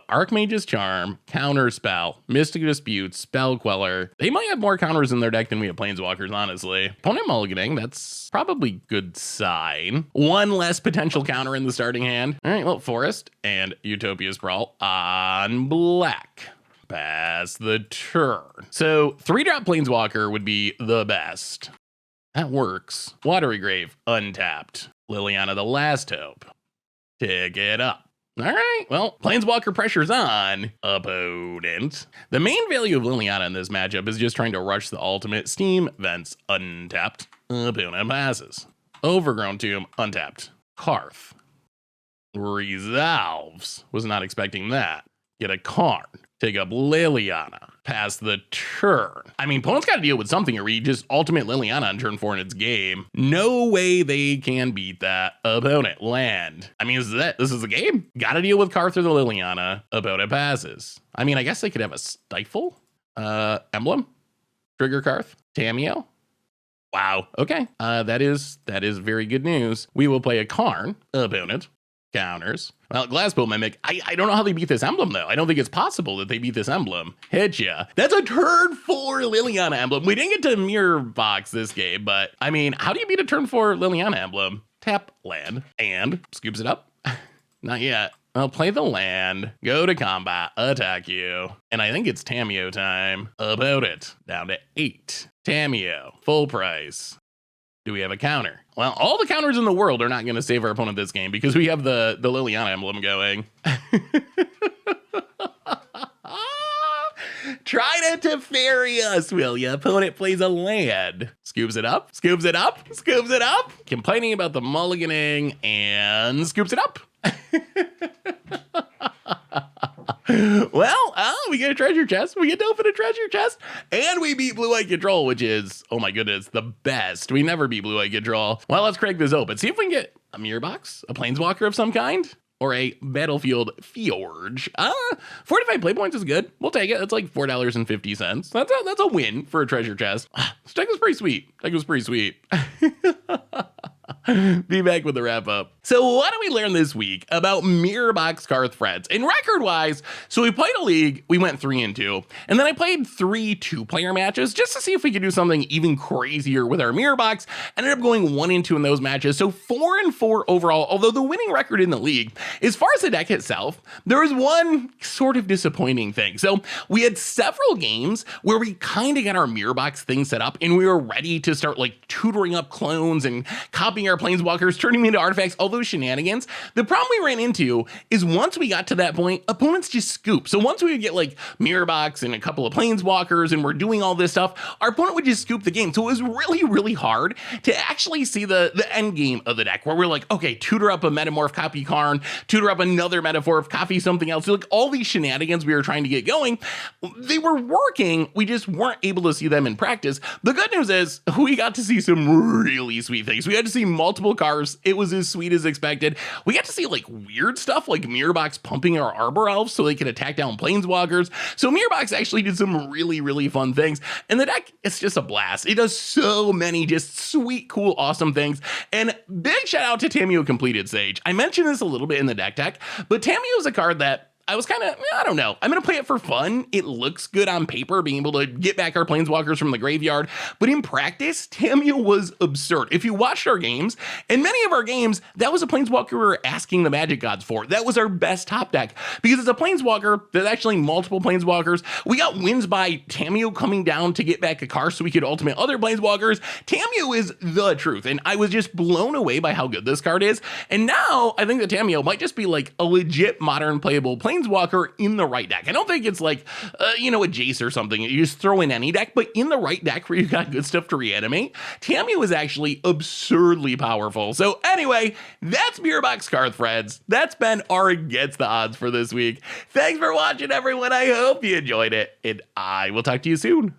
Archmage's Charm, Counterspell, Mystic Dispute, Spell Queller. They might have more counters in their deck than we have Planeswalkers, honestly. Opponent mulliganing, that's probably good sign. One less potential counter in the starting hand. All right, well, Forest and Utopia Sprawl on black. Pass the turn. So 3-drop Planeswalker would be the best. That works. Watery Grave, untapped. Liliana, the Last Hope. Tick it up. All right, well, Planeswalker pressure's on, opponent. The main value of Liliana in this matchup is just trying to rush the ultimate. Steam Vents untapped. Opponent passes. Overgrown Tomb untapped. Karth resolves. Was not expecting that. Get a Karn. Take up Liliana. Pass the turn. I mean, opponent's got to deal with something or we just ultimate Liliana on turn 4 in its game. No way they can beat that. Opponent land. I mean, this is a game. Got to deal with Karth or the Liliana. Opponent passes. I mean, I guess they could have a Stifle. Emblem. Trigger Karth. Tamiyo. Wow. Okay. That is very good news. We will play a Karn. Opponent counters. Well, Glasspool Mimic, I don't know how they beat this emblem, though. I don't think it's possible that they beat this emblem. Hit ya. That's a turn 4 Liliana emblem. We didn't get to Mirror Box this game, but I mean, how do you beat a turn 4 Liliana emblem? Tap land and scoops it up. Not yet. I'll play the land, go to combat, attack you. And I think it's Tamiyo time. About it. Down to 8. Tamiyo, full price. Do we have a counter? Well, all the counters in the world are not going to save our opponent this game because we have the Liliana emblem going. Try to Teferi us, will ya? Opponent plays a land. Scoops it up, scoops it up, scoops it up. Complaining about the mulliganing and scoops it up. Well, we get a treasure chest. We get to open a treasure chest. And we beat Blue-White Control, which is, oh my goodness, the best. We never beat Blue-White Control. Well, let's crack this open. See if we can get a mirror box, a planeswalker of some kind, or a Battlefield Fjorge. 45 play points is good. We'll take it. It's like $4.50. That's a win for a treasure chest. This deck was pretty sweet. Deck was pretty sweet. Be back with the wrap up. So what did we learn this week about Mirror Box Karth Threads? And record wise, so we played a league, we went 3-2, and then I played 3 2-player matches just to see if we could do something even crazier with our Mirror Box. Ended up going 1-2 in those matches, so 4-4 overall, although the winning record in the league. As far as the deck itself, there was one sort of disappointing thing. So we had several games where we kind of got our Mirror Box thing set up and we were ready to start like tutoring up clones and copying our planeswalkers, turning them into artifacts, all those shenanigans. The problem we ran into is once we got to that point, opponents just scoop. So once we would get like Mirror Box and a couple of planeswalkers and we're doing all this stuff, our opponent would just scoop the game. So it was really, really hard to actually see the end game of the deck where we're like, okay, tutor up a Metamorph, copy Karn, tutor up another Metamorph, copy something else. So like all these shenanigans we were trying to get going, they were working. We just weren't able to see them in practice. The good news is we got to see some really sweet things. We had to see multiple cars. It was as sweet as expected. We got to see like weird stuff like Mirror Box pumping our Arbor Elves so they could attack down planeswalkers. So Mirror Box actually did some really, really fun things. And the deck, it's just a blast. It does so many just sweet, cool, awesome things. And big shout out to Tamiyo Completed Sage. I mentioned this a little bit in the deck, but Tamiyo is a card that I was kind of, I don't know. I'm going to play it for fun. It looks good on paper, being able to get back our planeswalkers from the graveyard. But in practice, Tamiyo was absurd. If you watched our games, in many of our games, that was a planeswalker we were asking the Magic Gods for. That was our best top deck. Because it's a planeswalker, there's actually multiple planeswalkers. We got wins by Tamiyo coming down to get back a car so we could ultimate other planeswalkers. Tamiyo is the truth. And I was just blown away by how good this card is. And now I think that Tamiyo might just be like a legit modern playable planeswalker in the right deck. I don't think it's like, a Jace or something. You just throw in any deck, but in the right deck where you got good stuff to reanimate, Tamiyo is actually absurdly powerful. So anyway, that's Mirror Box Karth Threads. That's been our Against the Odds for this week. Thanks for watching, everyone. I hope you enjoyed it, and I will talk to you soon.